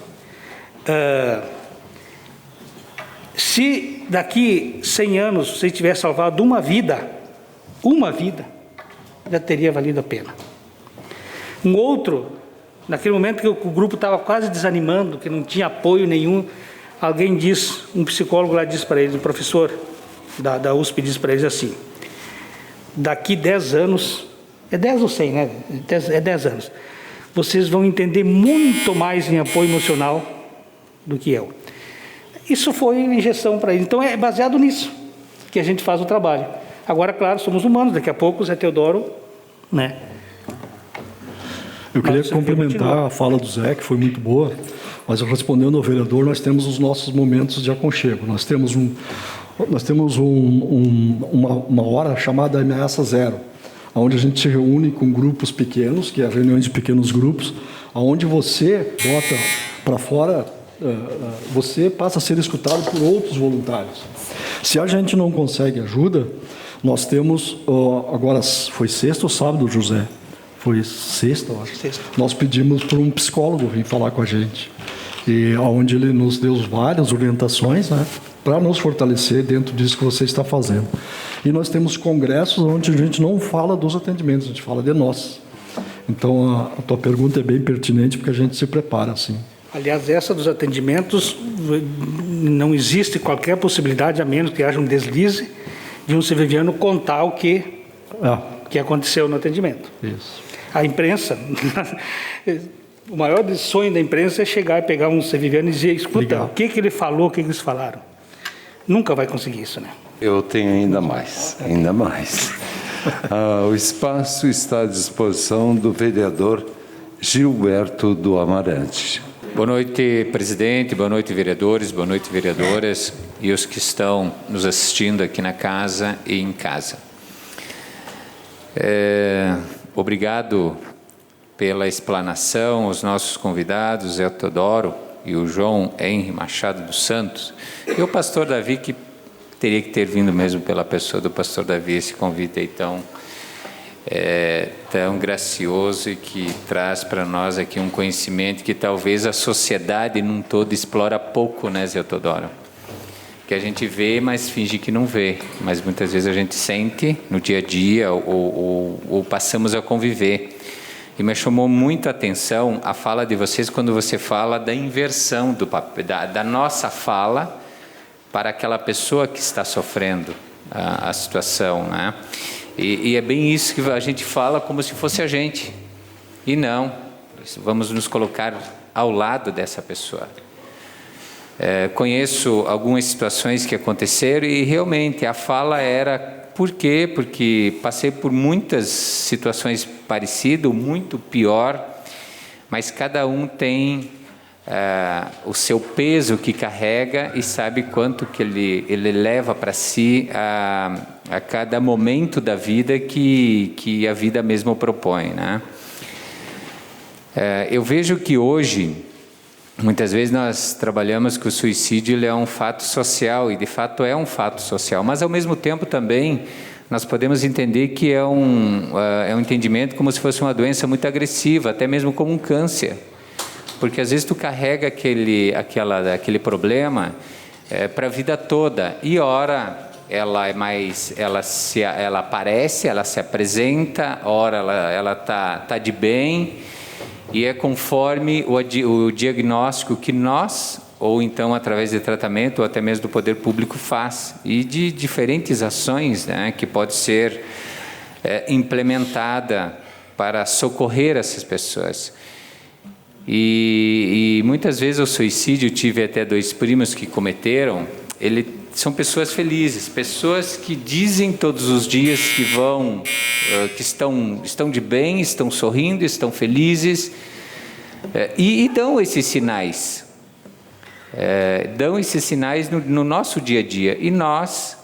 se daqui 100 anos você tiver salvado uma vida, já teria valido a pena. Um outro, naquele momento que o grupo estava quase desanimando, que não tinha apoio nenhum, um psicólogo lá diz para eles, um professor da USP diz para eles assim: daqui 10 anos, é 10 ou 100, né? É 10 anos, vocês vão entender muito mais em apoio emocional do que eu. Isso foi uma injeção para eles. Então é baseado nisso que a gente faz o trabalho. Agora, claro, somos humanos, daqui a pouco o Zé Teodoro, né? Eu queria complementar a fala do Zé, que foi muito boa, mas respondendo ao vereador, nós temos os nossos momentos de aconchego. Nós temos uma hora chamada Ameaça Zero, onde a gente se reúne com grupos pequenos, que é reuniões de pequenos grupos, onde você bota para fora, você passa a ser escutado por outros voluntários. Se a gente não consegue ajuda, nós temos, agora foi sexta ou sábado, José? Foi sexta, eu acho. Sexta. Nós pedimos para um psicólogo vir falar com a gente, e onde ele nos deu várias orientações, né, para nos fortalecer dentro disso que você está fazendo. E nós temos congressos onde a gente não fala dos atendimentos, a gente fala de nós. Então, a tua pergunta é bem pertinente, porque a gente se prepara, assim. Aliás, essa dos atendimentos, não existe qualquer possibilidade, a menos que haja um deslize, de um CVViano contar o que aconteceu no atendimento. Isso. A imprensa, o maior sonho da imprensa é chegar e pegar um CVViano e dizer: escuta, o que ele falou, o que eles falaram. Nunca vai conseguir isso, né? Eu tenho ainda mais. O espaço está à disposição do vereador Gilberto do Amarante. Boa noite, presidente, boa noite, vereadores, boa noite, vereadoras e os que estão nos assistindo aqui na casa e em casa. Obrigado pela explanação, aos nossos convidados, Zé Teodoro e o João Henri Machado dos Santos, e o pastor Davi, que teria que ter vindo mesmo pela pessoa do pastor Davi, esse convite aí tão gracioso e que traz para nós aqui um conhecimento que talvez a sociedade num todo explora pouco, né, Zé Teodoro? Que a gente vê, mas finge que não vê, mas muitas vezes a gente sente no dia a dia ou passamos a conviver. E me chamou muito a atenção a fala de vocês quando você fala da inversão do papel, da nossa fala para aquela pessoa que está sofrendo a situação, né? E é bem isso que a gente fala como se fosse a gente. E não, vamos nos colocar ao lado dessa pessoa. Conheço algumas situações que aconteceram e realmente a fala era: por quê? Porque passei por muitas situações parecidas, muito pior, mas cada um tem o seu peso que carrega e sabe quanto que ele leva para si a cada momento da vida que a vida mesmo propõe, né? Eu vejo que hoje, muitas vezes nós trabalhamos que o suicídio ele é um fato social, e de fato é um fato social, mas ao mesmo tempo também nós podemos entender que é um entendimento como se fosse uma doença muito agressiva, até mesmo como um câncer, porque às vezes tu carrega aquele problema para a vida toda, e ora ela aparece, ela se apresenta, ora ela tá de bem, e é conforme o diagnóstico que nós ou então através de tratamento, ou até mesmo do poder público faz, e de diferentes ações, né, que pode ser implementada para socorrer essas pessoas. E muitas vezes o suicídio, tive até 2 primos que cometeram, são pessoas felizes, pessoas que dizem todos os dias que que estão de bem, estão sorrindo, estão felizes, e dão esses sinais. Dão esses sinais no nosso dia a dia. E nós,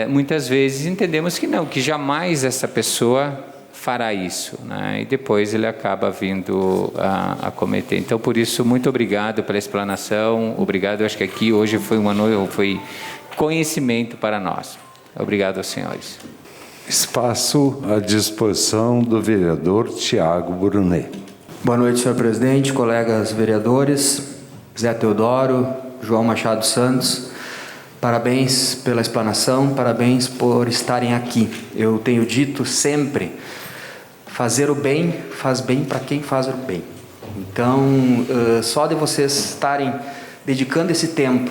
muitas vezes, entendemos que não, que jamais essa pessoa fará isso, né? E depois ele acaba vindo a cometer. Então, por isso, muito obrigado pela explanação. Obrigado, acho que aqui hoje foi conhecimento para nós. Obrigado aos senhores. Espaço à disposição do vereador Tiago Brunet. Boa noite, senhor presidente, colegas vereadores, Zé Teodoro, João Machado Santos. Parabéns pela explanação, parabéns por estarem aqui. Eu tenho dito sempre, fazer o bem faz bem para quem faz o bem. Então, só de vocês estarem dedicando esse tempo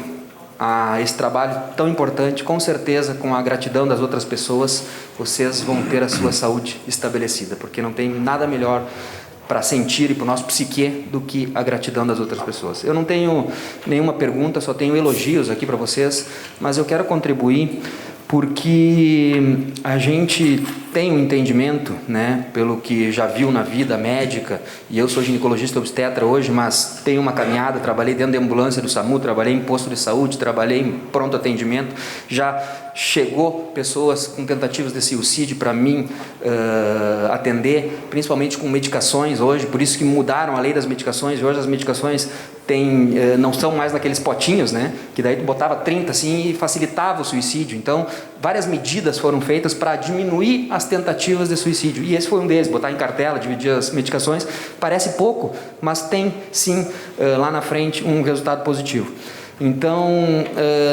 a esse trabalho tão importante, com certeza, com a gratidão das outras pessoas, vocês vão ter a sua saúde estabelecida, porque não tem nada melhor para sentir e para o nosso psique do que a gratidão das outras pessoas. Eu não tenho nenhuma pergunta, só tenho elogios aqui para vocês, mas eu quero contribuir porque a gente tem um entendimento, né, pelo que já viu na vida médica, e eu sou ginecologista obstetra hoje, mas tenho uma caminhada, trabalhei dentro da ambulância do SAMU, trabalhei em posto de saúde, trabalhei em pronto atendimento, já chegou pessoas com tentativas de suicídio para mim atender, principalmente com medicações hoje, por isso que mudaram a lei das medicações, e hoje as medicações não são mais naqueles potinhos, né, que daí tu botava 30 assim e facilitava o suicídio. Então, várias medidas foram feitas para diminuir as tentativas de suicídio, e esse foi um deles, botar em cartela, dividir as medicações. Parece pouco, mas tem sim lá na frente um resultado positivo. Então,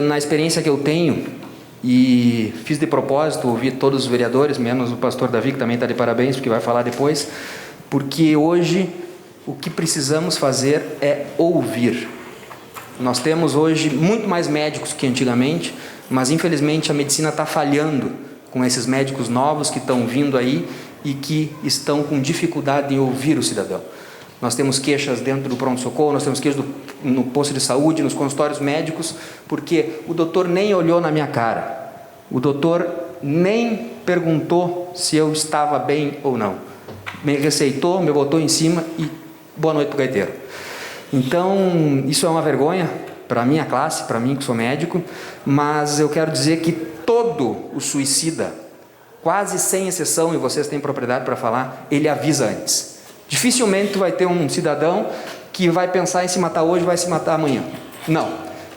na experiência que eu tenho, e fiz de propósito, ouvi todos os vereadores, menos o pastor Davi, que também está de parabéns, porque vai falar depois, porque hoje o que precisamos fazer é ouvir. Nós temos hoje muito mais médicos que antigamente, mas infelizmente a medicina está falhando com esses médicos novos que estão vindo aí e que estão com dificuldade em ouvir o cidadão. Nós temos queixas dentro do pronto-socorro, nós temos queixas no posto de saúde, nos consultórios médicos, porque o doutor nem olhou na minha cara, o doutor nem perguntou se eu estava bem ou não. Me receitou, me botou em cima e boa noite para o gaiteiro. Então, isso é uma vergonha para a minha classe, para mim que sou médico, mas eu quero dizer que todo o suicida, quase sem exceção, e vocês têm propriedade para falar, ele avisa antes. Dificilmente vai ter um cidadão que vai pensar em se matar hoje e vai se matar amanhã. Não.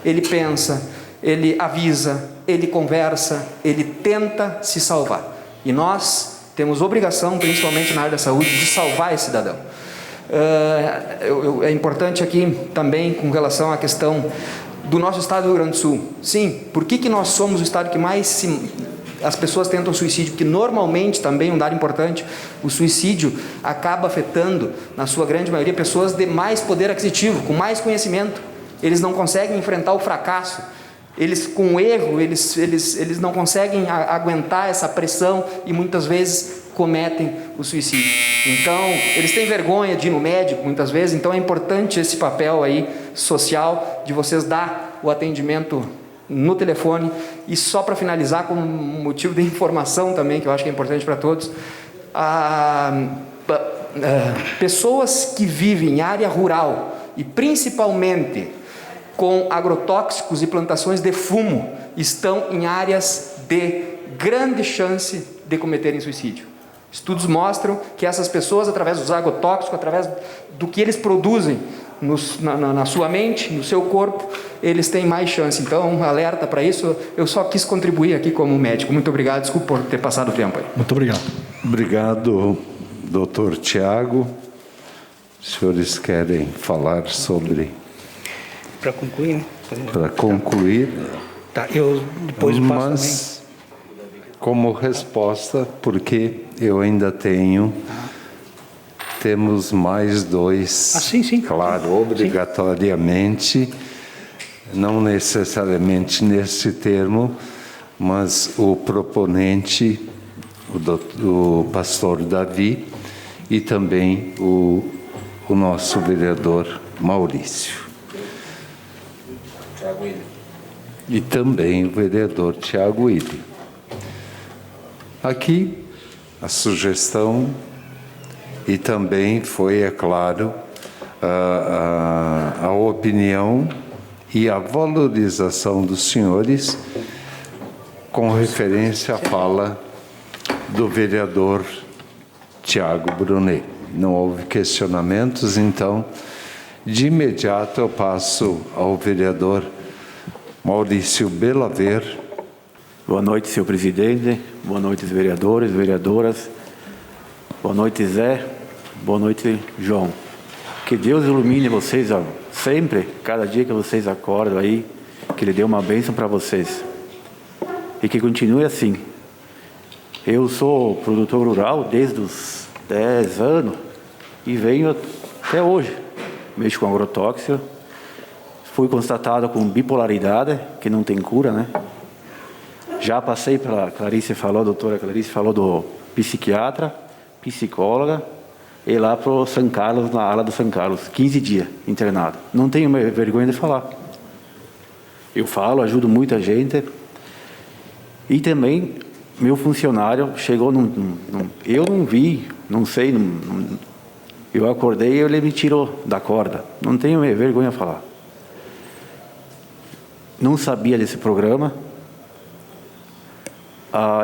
Ele pensa, ele avisa, ele conversa, ele tenta se salvar. E nós temos obrigação, principalmente na área da saúde, de salvar esse cidadão. É importante aqui também com relação à questão do nosso estado do Rio Grande do Sul. Sim, por que nós somos o estado que mais as pessoas tentam suicídio? Porque normalmente, também um dado importante, o suicídio acaba afetando, na sua grande maioria, pessoas de mais poder aquisitivo, com mais conhecimento. Eles não conseguem enfrentar o fracasso. Eles, com o erro, eles não conseguem aguentar essa pressão e muitas vezes cometem o suicídio. Então, eles têm vergonha de ir no médico, muitas vezes. Então, é importante esse papel aí social de vocês dar o atendimento no telefone. E só para finalizar, como motivo de informação também, que eu acho que é importante para todos, pessoas que vivem em área rural e principalmente com agrotóxicos e plantações de fumo estão em áreas de grande chance de cometerem suicídio. Estudos mostram que essas pessoas, através dos agrotóxicos, através do que eles produzem na sua mente, no seu corpo, eles têm mais chance. Então, alerta para isso. Eu só quis contribuir aqui como médico. Muito obrigado, desculpa por ter passado o tempo aí. Muito obrigado. Obrigado, doutor Tiago. Os senhores querem falar sobre... Para concluir, né? Para concluir. Tá, eu depois passo mas, também. Como resposta, porque eu ainda temos mais dois. Sim. Claro, obrigatoriamente. não necessariamente nesse termo, mas o proponente, o pastor Davi, e também o nosso vereador Maurício. E também o vereador Tiago Willi. Aqui, a sugestão, e também foi, é claro, a opinião e a valorização dos senhores com referência à fala do vereador Tiago Brunet. Não houve questionamentos, então, de imediato eu passo ao vereador Maurício Belaver. Boa noite, senhor presidente. Boa noite, vereadores, vereadoras. Boa noite, Zé. Boa noite, João. Que Deus ilumine vocês sempre, cada dia que vocês acordam aí, que Ele dê uma bênção para vocês. E que continue assim. Eu sou produtor rural desde os 10 anos e venho até hoje. Mexo com agrotóxico. Fui constatado com bipolaridade, que não tem cura, né? Já passei pela a doutora Clarice falou do psiquiatra, psicóloga, e lá para o São Carlos, na ala do São Carlos, 15 dias internado. Não tenho vergonha de falar. Eu falo, ajudo muita gente. E também, meu funcionário chegou eu não vi, não sei, eu acordei e ele me tirou da corda. Não tenho vergonha de falar. Não sabia desse programa.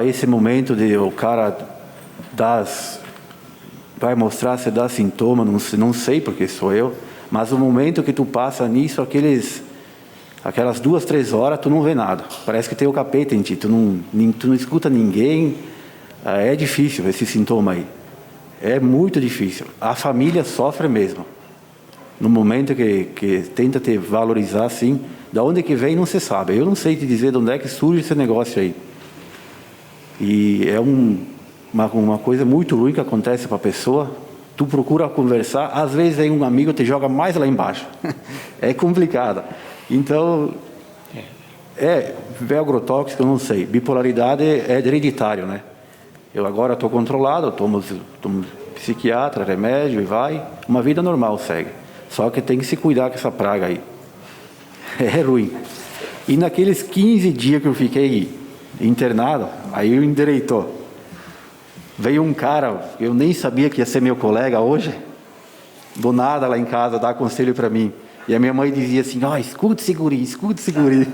Esse momento de o cara vai mostrar se dá sintoma, não sei porque sou eu, mas o momento que tu passa nisso, aquelas 2, 3 horas, tu não vê nada. Parece que tem o capeta em ti, tu não escuta ninguém. É difícil esse sintoma aí. É muito difícil. A família sofre mesmo. No momento que tenta te valorizar assim, da onde que vem não se sabe. Eu não sei te dizer de onde é que surge esse negócio aí. E é uma coisa muito ruim que acontece para a pessoa. Tu procura conversar, às vezes aí um amigo te joga mais lá embaixo. É complicado. Então, agrotóxico, eu não sei. Bipolaridade é hereditário, né? Eu agora estou controlado, tomo psiquiatra, remédio e vai. Uma vida normal segue. Só que tem que se cuidar com essa praga aí. É ruim. E naqueles 15 dias que eu fiquei internado, aí eu endireitou. Veio um cara, eu nem sabia que ia ser meu colega hoje, do nada lá em casa, dar conselho para mim. E a minha mãe dizia assim, escuta esse guri, escuta esse guri.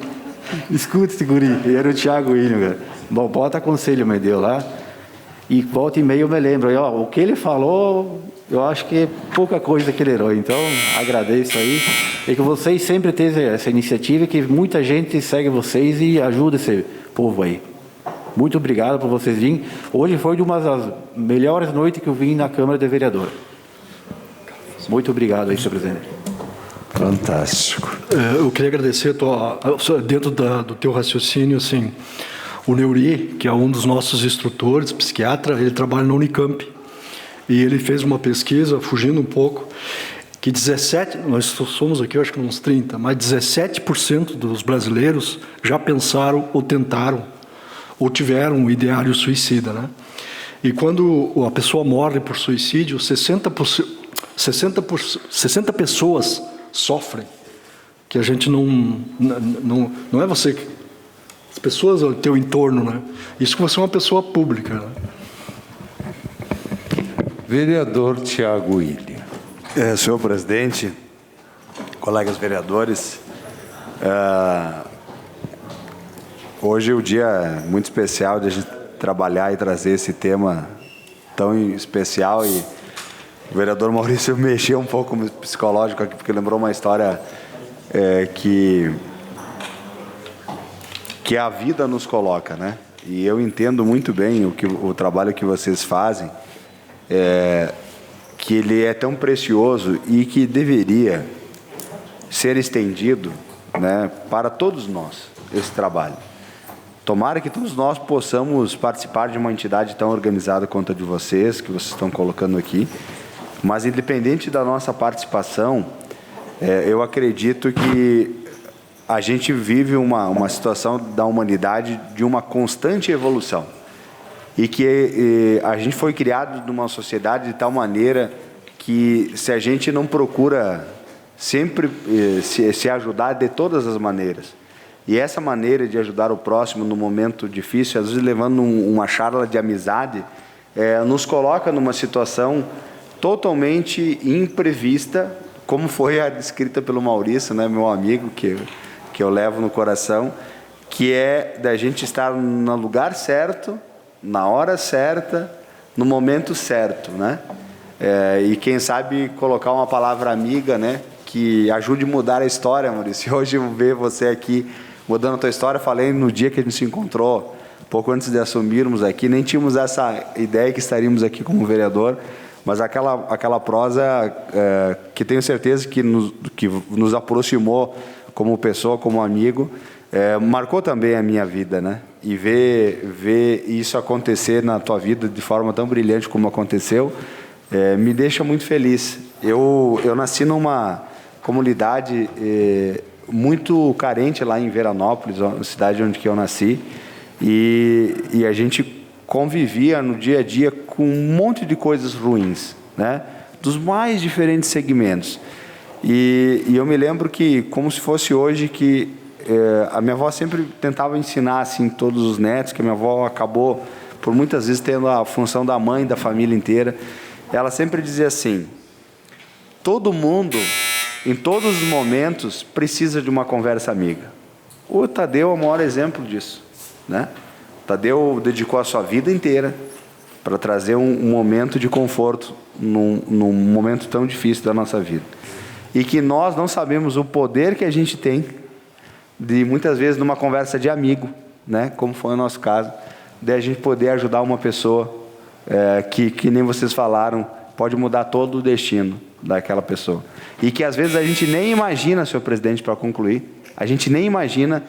Escuta esse guri. E era o Tiago William, cara. Bom, bota conselho, me deu lá. E volta e meia eu me lembro. O que ele falou, eu acho que é pouca coisa daquele herói. Então, agradeço aí. E que vocês sempre tenham essa iniciativa, que muita gente segue vocês e ajuda esse povo aí. Muito obrigado por vocês virem. Hoje foi uma das melhores noites que eu vim na Câmara de Vereador. Muito obrigado aí, senhor presidente. Fantástico. Eu queria agradecer, dentro do teu raciocínio, assim, o Neuri, que é um dos nossos instrutores, psiquiatra, ele trabalha na Unicamp. E ele fez uma pesquisa, fugindo um pouco, que nós somos aqui, eu acho que uns 30, mas 17% dos brasileiros já pensaram ou tentaram, ou tiveram um ideário suicida, né? E quando a pessoa morre por suicídio, 60 pessoas sofrem, que a gente não é você, as pessoas ao teu entorno, né? Isso que você é uma pessoa pública, né? Vereador Tiago William. Senhor presidente, colegas vereadores, hoje é um dia muito especial de a gente trabalhar e trazer esse tema tão especial, e o vereador Maurício mexeu um pouco no psicológico aqui, porque lembrou uma história que a vida nos coloca, né? E eu entendo muito bem o trabalho que vocês fazem, que ele é tão precioso e que deveria ser estendido, né, para todos nós, esse trabalho. Tomara que todos nós possamos participar de uma entidade tão organizada quanto a de vocês, que vocês estão colocando aqui, mas independente da nossa participação, eu acredito que a gente vive uma situação da humanidade de uma constante evolução. E que a gente foi criado numa sociedade de tal maneira que, se a gente não procura sempre se ajudar de todas as maneiras, e essa maneira de ajudar o próximo no momento difícil, às vezes levando uma charla de amizade, nos coloca numa situação totalmente imprevista, como foi a descrita pelo Maurício, né, meu amigo, que eu levo no coração, que é da gente estar no lugar certo, na hora certa, no momento certo, né? E quem sabe colocar uma palavra amiga, né, que ajude a mudar a história, Maurício. Hoje eu ver você aqui mudando a tua história, falei no dia que a gente se encontrou, pouco antes de assumirmos aqui, nem tínhamos essa ideia que estaríamos aqui como vereador, mas aquela prosa que tenho certeza que nos aproximou como pessoa, como amigo, marcou também a minha vida, né? E ver isso acontecer na tua vida de forma tão brilhante como aconteceu, me deixa muito feliz. Eu nasci numa comunidade muito carente lá em Veranópolis, a cidade onde que eu nasci, e a gente convivia no dia a dia com um monte de coisas ruins, né? Dos mais diferentes segmentos. E eu me lembro que, como se fosse hoje, que a minha avó sempre tentava ensinar assim todos os netos, que a minha avó acabou por muitas vezes tendo a função da mãe da família inteira. Ela sempre dizia assim: todo mundo, em todos os momentos, precisa de uma conversa amiga. O Tadeu é o maior exemplo disso, né? O Tadeu dedicou a sua vida inteira para trazer um momento de conforto num momento tão difícil da nossa vida. E que nós não sabemos o poder que a gente tem de, muitas vezes, numa conversa de amigo, né? Como foi o nosso caso, de a gente poder ajudar uma pessoa que nem vocês falaram, pode mudar todo o destino daquela pessoa. E que às vezes a gente nem imagina, senhor presidente, para concluir, a gente nem imagina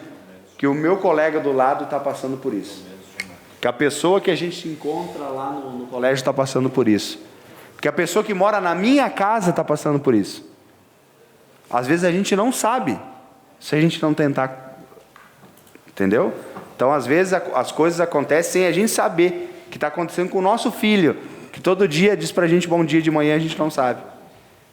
que o meu colega do lado está passando por isso. Que a pessoa que a gente encontra lá no colégio está passando por isso. Que a pessoa que mora na minha casa está passando por isso. Às vezes a gente não sabe, se a gente não tentar. Entendeu? Então, às vezes, as coisas acontecem sem a gente saber que está acontecendo com o nosso filho, que todo dia diz para a gente bom dia de manhã, a gente não sabe.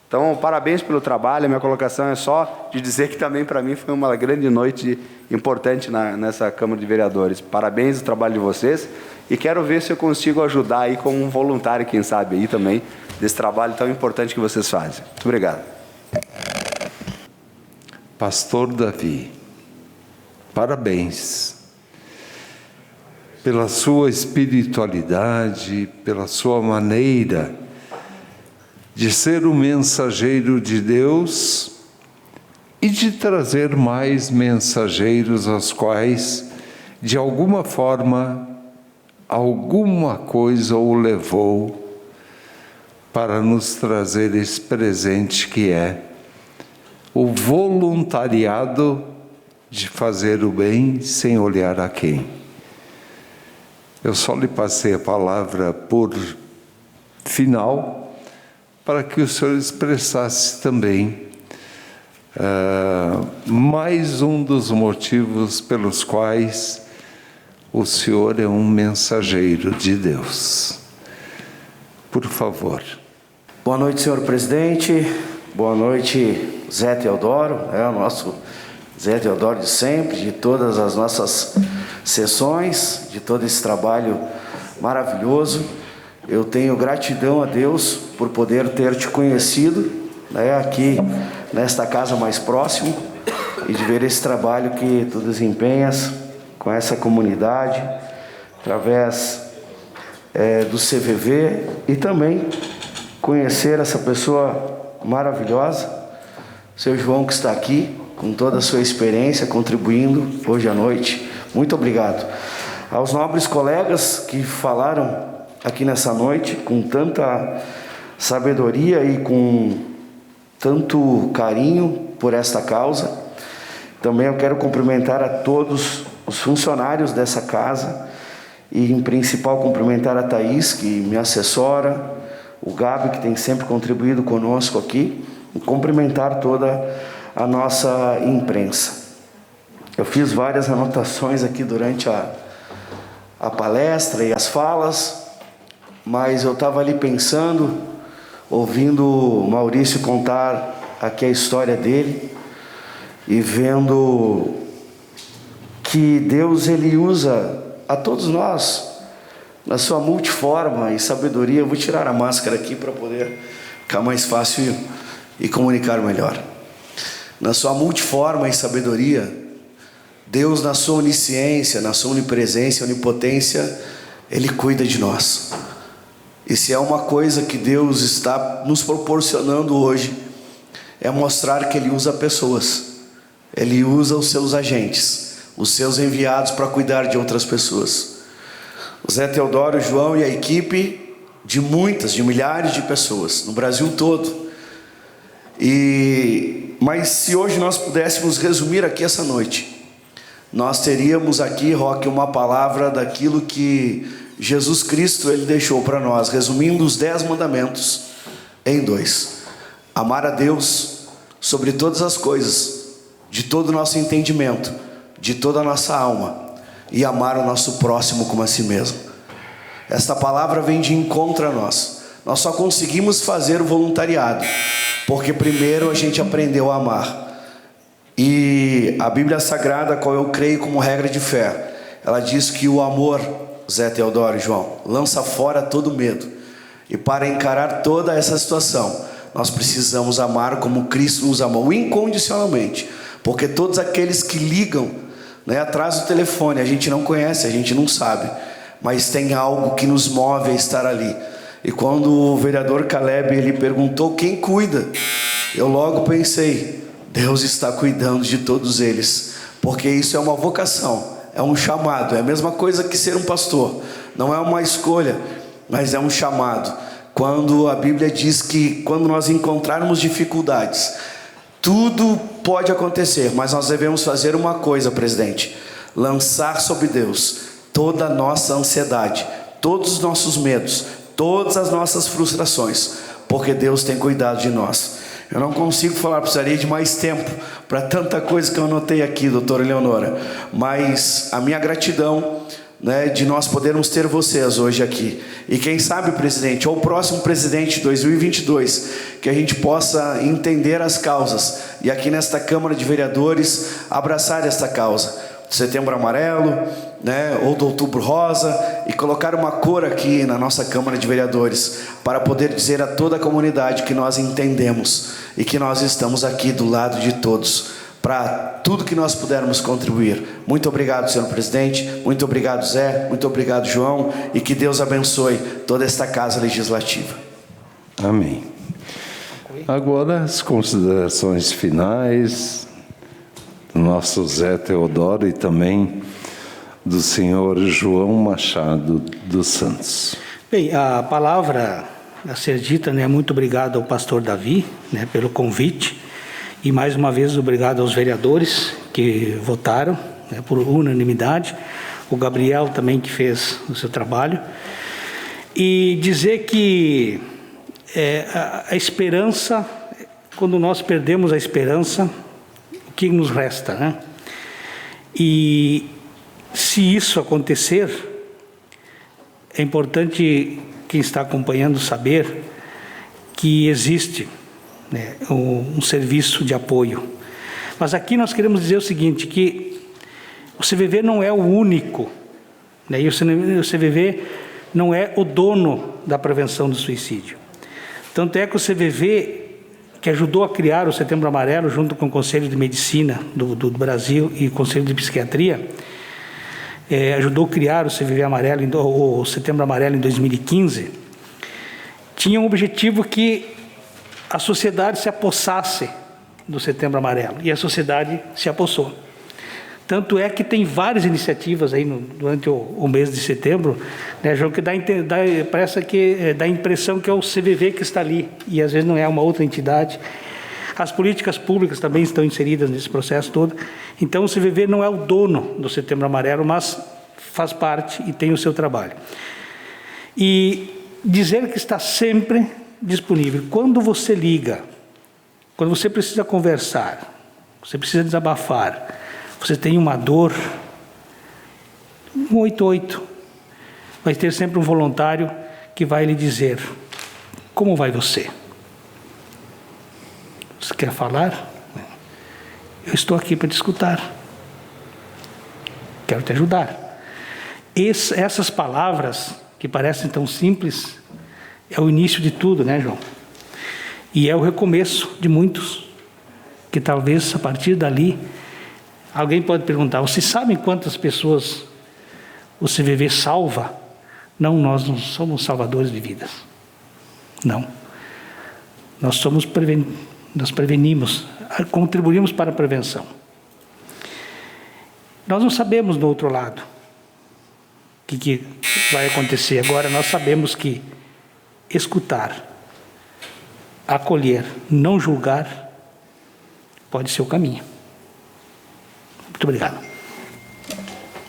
Então, parabéns pelo trabalho. A minha colocação é só de dizer que também para mim foi uma grande noite importante nessa Câmara de Vereadores. Parabéns pelo trabalho de vocês e quero ver se eu consigo ajudar aí como um voluntário, quem sabe, aí também, desse trabalho tão importante que vocês fazem. Muito obrigado. Pastor Davi, parabéns pela sua espiritualidade, pela sua maneira de ser o mensageiro de Deus e de trazer mais mensageiros aos quais, de alguma forma, alguma coisa o levou para nos trazer esse presente que é o voluntariado de fazer o bem sem olhar a quem. Eu só lhe passei a palavra por final, para que o senhor expressasse também mais um dos motivos pelos quais o senhor é um mensageiro de Deus. Por favor. Boa noite, senhor presidente. Boa noite, Zé Teodoro, o nosso Zé Teodoro de sempre, de todas as nossas sessões, de todo esse trabalho maravilhoso. Eu tenho gratidão a Deus por poder ter te conhecido, né, aqui nesta casa mais próximo, e de ver esse trabalho que tu desempenhas com essa comunidade, através do CVV, e também conhecer essa pessoa maravilhosa, seu João, que está aqui com toda a sua experiência, contribuindo hoje à noite. Muito obrigado. Aos nobres colegas que falaram aqui nessa noite, com tanta sabedoria e com tanto carinho por esta causa. Também eu quero cumprimentar a todos os funcionários dessa casa e, em principal, cumprimentar a Thaís, que me assessora, o Gabi, que tem sempre contribuído conosco aqui, e cumprimentar toda a nossa imprensa. Eu fiz várias anotações aqui durante a palestra e as falas, mas eu estava ali pensando, ouvindo o Maurício contar aqui a história dele e vendo que Deus, Ele usa a todos nós na sua multiforma e sabedoria. Eu vou tirar a máscara aqui para poder ficar mais fácil e comunicar melhor. Na sua multiforma e sabedoria, Deus, na sua onisciência, na sua onipresença, onipotência, Ele cuida de nós. E se é uma coisa que Deus está nos proporcionando hoje, é mostrar que Ele usa pessoas. Ele usa os seus agentes, os seus enviados para cuidar de outras pessoas. O Zé Teodoro, o João e a equipe de milhares de pessoas no Brasil todo. Mas se hoje nós pudéssemos resumir aqui essa noite, nós teríamos aqui, Roque, uma palavra daquilo que Jesus Cristo Ele deixou para nós, resumindo os 10 mandamentos em 2. Amar a Deus sobre todas as coisas, de todo o nosso entendimento, de toda a nossa alma, e amar o nosso próximo como a si mesmo. Esta palavra vem de encontro a nós. Nós só conseguimos fazer o voluntariado porque primeiro a gente aprendeu a amar. E a Bíblia Sagrada, a qual eu creio como regra de fé, ela diz que o amor, Zé Teodoro e João, lança fora todo medo. E para encarar toda essa situação, nós precisamos amar como Cristo nos amou, incondicionalmente. Porque todos aqueles que ligam, atrás do telefone, a gente não conhece, a gente não sabe, mas tem algo que nos move a estar ali. E quando o vereador Caleb ele perguntou quem cuida, eu logo pensei, Deus está cuidando de todos eles, porque isso é uma vocação, é um chamado, é a mesma coisa que ser um pastor, não é uma escolha, mas é um chamado. Quando a Bíblia diz que quando nós encontrarmos dificuldades, tudo pode acontecer, mas nós devemos fazer uma coisa, presidente: lançar sobre Deus toda a nossa ansiedade, todos os nossos medos, todas as nossas frustrações, porque Deus tem cuidado de nós. Eu não consigo falar, precisaria de mais tempo para tanta coisa que eu anotei aqui, doutora Eleonora, mas a minha gratidão, de nós podermos ter vocês hoje aqui. E quem sabe, presidente, ou o próximo presidente de 2022, que a gente possa entender as causas e aqui nesta Câmara de Vereadores abraçar esta causa do Setembro Amarelo, ou do Outubro Rosa, e colocar uma cor aqui na nossa Câmara de Vereadores para poder dizer a toda a comunidade que nós entendemos e que nós estamos aqui do lado de todos para tudo que nós pudermos contribuir. Muito obrigado, senhor presidente, muito obrigado, Zé, muito obrigado, João, e que Deus abençoe toda esta casa legislativa. Amém. Agora as considerações finais do nosso Zé Teodoro e também do senhor João Machado dos Santos. Bem, a palavra a ser dita, muito obrigado ao pastor Davi, pelo convite, e mais uma vez obrigado aos vereadores que votaram, por unanimidade, o Gabriel também que fez o seu trabalho, e dizer que a esperança, quando nós perdemos a esperança, o que nos resta, E se isso acontecer, é importante quem está acompanhando saber que existe um serviço de apoio. Mas aqui nós queremos dizer o seguinte, que o CVV não é o único, e o CVV não é o dono da prevenção do suicídio. Tanto é que o CVV, que ajudou a criar o Setembro Amarelo, junto com o Conselho de Medicina do Brasil e o Conselho de Psiquiatria, ajudou a criar o CVV Amarelo, o Setembro Amarelo em 2015, tinha um objetivo que a sociedade se apossasse do Setembro Amarelo, e a sociedade se apossou. Tanto é que tem várias iniciativas aí durante o mês de setembro, João, que parece que dá a impressão que é o CVV que está ali, e às vezes não é uma outra entidade. As políticas públicas também estão inseridas nesse processo todo. Então o CVV não é o dono do Setembro Amarelo, mas faz parte e tem o seu trabalho. E dizer que está sempre disponível. Quando você liga, quando você precisa conversar, você precisa desabafar, você tem uma dor, 188, vai ter sempre um voluntário que vai lhe dizer: como vai você? Você quer falar? Eu estou aqui para te escutar. Quero te ajudar. Essas palavras, que parecem tão simples, é o início de tudo, né, João? E é o recomeço de muitos, que talvez a partir dali, alguém pode perguntar: vocês sabem quantas pessoas o CVV salva? Não, nós não somos salvadores de vidas. Não. Nós nós prevenimos, contribuímos para a prevenção. Nós não sabemos do outro lado o que vai acontecer. Agora nós sabemos que escutar, acolher, não julgar, pode ser o caminho. Muito obrigado.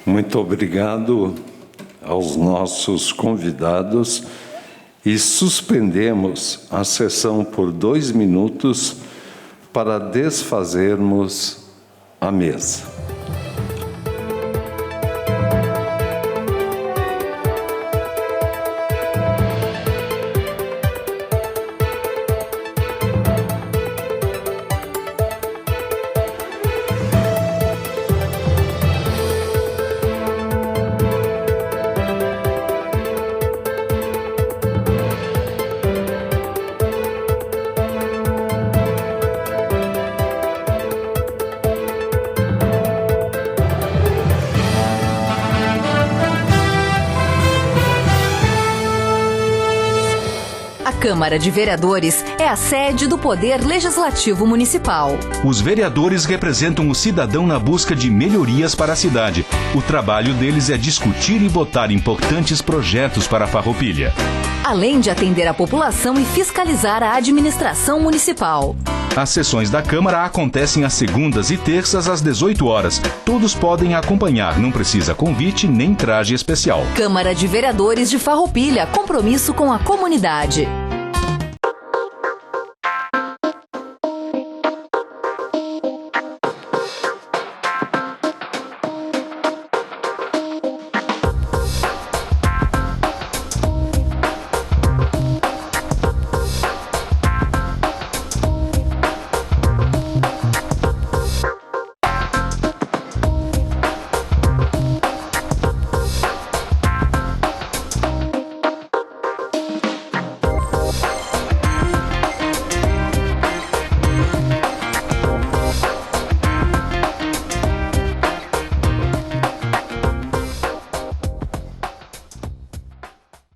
Muito obrigado aos nossos convidados e suspendemos a sessão por 2 minutos para desfazermos a mesa. A Câmara de Vereadores é a sede do Poder Legislativo Municipal. Os vereadores representam o cidadão na busca de melhorias para a cidade. O trabalho deles é discutir e votar importantes projetos para a Farroupilha. Além de atender a população e fiscalizar a administração municipal. As sessões da Câmara acontecem às segundas e terças às 18 horas. Todos podem acompanhar, não precisa convite nem traje especial. Câmara de Vereadores de Farroupilha, compromisso com a comunidade.